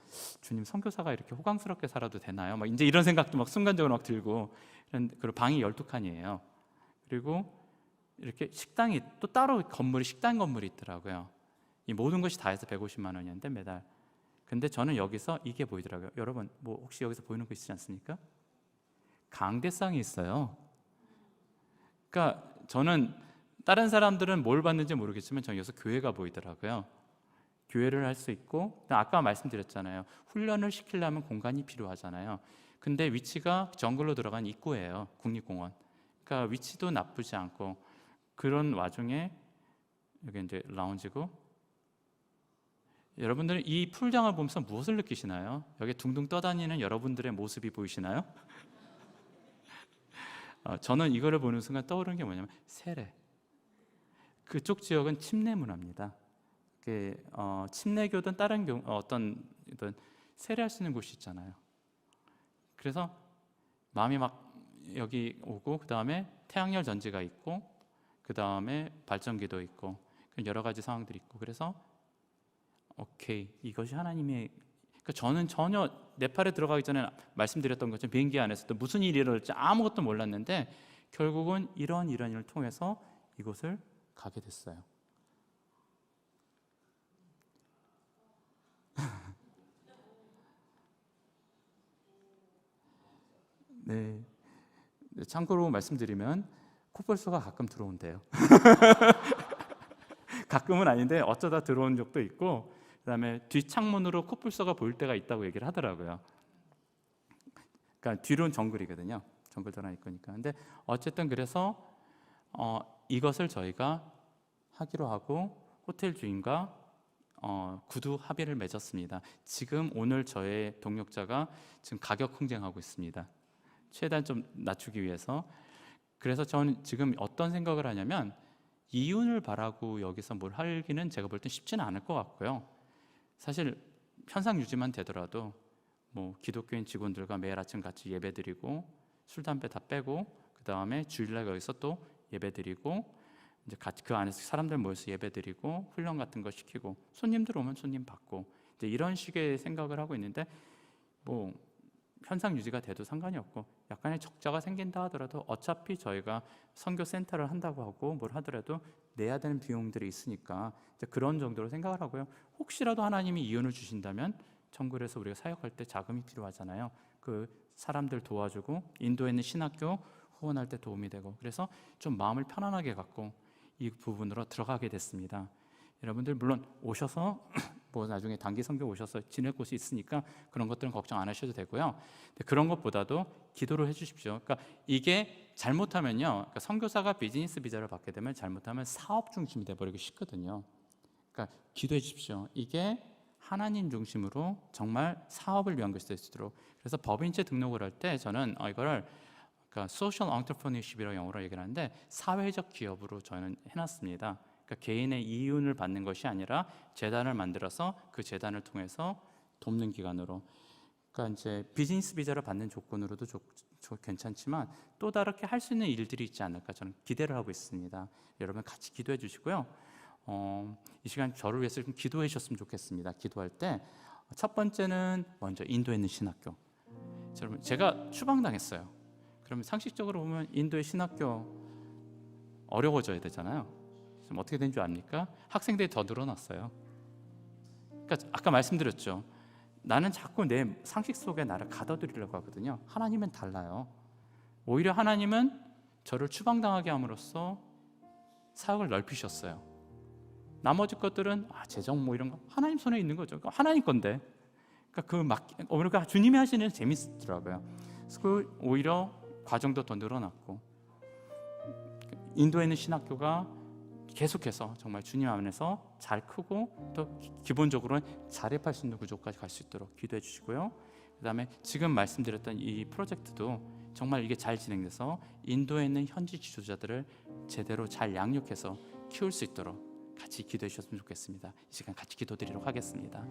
주님, 선교사가 이렇게 호강스럽게 살아도 되나요? 막 이제 이런 생각도 막 순간적으로 막 들고. 그리고 방이 12칸이에요. 그리고 이렇게 식당이 또 따로 건물이, 식당 건물이 있더라고요. 이 모든 것이 다 해서 150만 원이었는데 매달. 근데 저는 여기서 이게 보이더라고요. 여러분, 뭐 혹시 여기서 보이는 거 있지 않습니까? 강대상이 있어요. 그러니까 저는 다른 사람들은 뭘 받는지 모르겠지만 저는 여기서 교회가 보이더라고요. 교회를 할 수 있고, 아까 말씀드렸잖아요. 훈련을 시키려면 공간이 필요하잖아요. 근데 위치가 정글로 들어간 입구예요. 국립공원. 그러니까 위치도 나쁘지 않고, 그런 와중에 여기 이제 라운지고, 여러분들은 이 풀장을 보면서 무엇을 느끼시나요? 여기 둥둥 떠다니는 여러분들의 모습이 보이시나요? 저는 이거를 보는 순간 떠오르는 게 뭐냐면 세례. 그쪽 지역은 침례 문화입니다. 침례교든 다른 어떤 세례할 수 있는 곳이 있잖아요. 그래서 마음이 막 여기 오고, 그 다음에 태양열 전지가 있고, 그 다음에 발전기도 있고, 여러 가지 상황들이 있고, 그래서 오케이, 이것이 하나님의. 그러니까 저는 전혀 네팔에 들어가기 전에 말씀드렸던 것처럼 비행기 안에서도 무슨 일이 일어날지 아무것도 몰랐는데 결국은 이런 일을 통해서 이곳을 가게 됐어요. 네. 참고로 말씀드리면 코뿔소가 가끔 들어온대요. 가끔은 아닌데 어쩌다 들어온 적도 있고, 그다음에 뒷창문으로 코뿔소가 보일 때가 있다고 얘기를 하더라고요. 그러니까 뒤로는 정글이거든요. 정글 들어가 있으니까. 근데 어쨌든 그래서 이것을 저희가 하기로 하고 호텔 주인과 구두 합의를 맺었습니다. 지금 오늘 저의 동역자가 지금 가격 흥정하고 있습니다. 최대한 좀 낮추기 위해서. 그래서 저는 지금 어떤 생각을 하냐면, 이윤을 바라고 여기서 뭘 하기는 제가 볼 땐 쉽지는 않을 것 같고요. 사실 현상 유지만 되더라도 뭐 기독교인 직원들과 매일 아침 같이 예배드리고, 술 담배 다 빼고, 그 다음에 주일날 여기서 또 예배드리고, 이제 같이 그 안에서 사람들 모여서 예배드리고, 훈련 같은 거 시키고, 손님들 오면 손님 받고, 이제 이런 식의 생각을 하고 있는데, 뭐 현상 유지가 돼도 상관이 없고, 약간의 적자가 생긴다 하더라도 어차피 저희가 선교 센터를 한다고 하고 뭘 하더라도 내야 되는 비용들이 있으니까 이제 그런 정도로 생각을 하고요. 혹시라도 하나님이 이윤을 주신다면 정글에서 우리가 사역할 때 자금이 필요하잖아요. 그 사람들 도와주고, 인도에 있는 신학교 후원할 때 도움이 되고, 그래서 좀 마음을 편안하게 갖고 이 부분으로 들어가게 됐습니다. 여러분들 물론 오셔서 뭐 나중에 단기 선교 오셔서 지낼 곳이 있으니까 그런 것들은 걱정 안 하셔도 되고요. 근데 그런 것보다도 기도를 해주십시오. 그러니까 이게 잘못하면요, 그러니까 선교사가 비즈니스 비자를 받게 되면 잘못하면 사업 중심이 돼버리기 쉽거든요. 그러니까 기도해 주십시오. 이게 하나님 중심으로 정말 사업을 위한 것이 될 수 있도록. 그래서 법인체 등록을 할 때 저는 이거를 그러니까 소셜 엔터프레너십이라고 영어로 얘기를 하는데 사회적 기업으로 저는 해놨습니다. 그러니까 개인의 이윤을 받는 것이 아니라 재단을 만들어서 그 재단을 통해서 돕는 기관으로. 그러니까 이제 비즈니스 비자를 받는 조건으로도 괜찮지만 또 다르게 할 수 있는 일들이 있지 않을까 저는 기대를 하고 있습니다. 여러분 같이 기도해 주시고요. 이 시간 저를 위해서 좀 기도해 주셨으면 좋겠습니다. 기도할 때 첫 번째는 먼저 인도에 있는 신학교. 여러분 제가 추방당했어요. 그러면 상식적으로 보면 인도의 신학교 어려워져야 되잖아요. 좀 어떻게 된 줄 압니까? 학생들이 더 늘어났어요. 그러니까 아까 말씀드렸죠. 나는 자꾸 내 상식 속에 나를 가둬들이려고 하거든요. 하나님은 달라요. 오히려 하나님은 저를 추방당하게 함으로써 사역을 넓히셨어요. 나머지 것들은 재정 뭐 이런 거 하나님 손에 있는 거죠. 그러니까 하나님 건데. 그러니까 우리가 주님이 하시는 게 재밌더라고요. 그래서 오히려 과정도 더 늘어났고 인도에 있는 신학교가 계속해서 정말 주님 안에서 잘 크고 또 기본적으로는 자립할 수 있는 구조까지 갈 수 있도록 기도해 주시고요. 그다음에 지금 말씀드렸던 이 프로젝트도 정말 이게 잘 진행돼서 인도에 있는 현지 지도자들을 제대로 잘 양육해서 키울 수 있도록 같이 기도해 주셨으면 좋겠습니다. 이 시간 같이 기도드리도록 하겠습니다.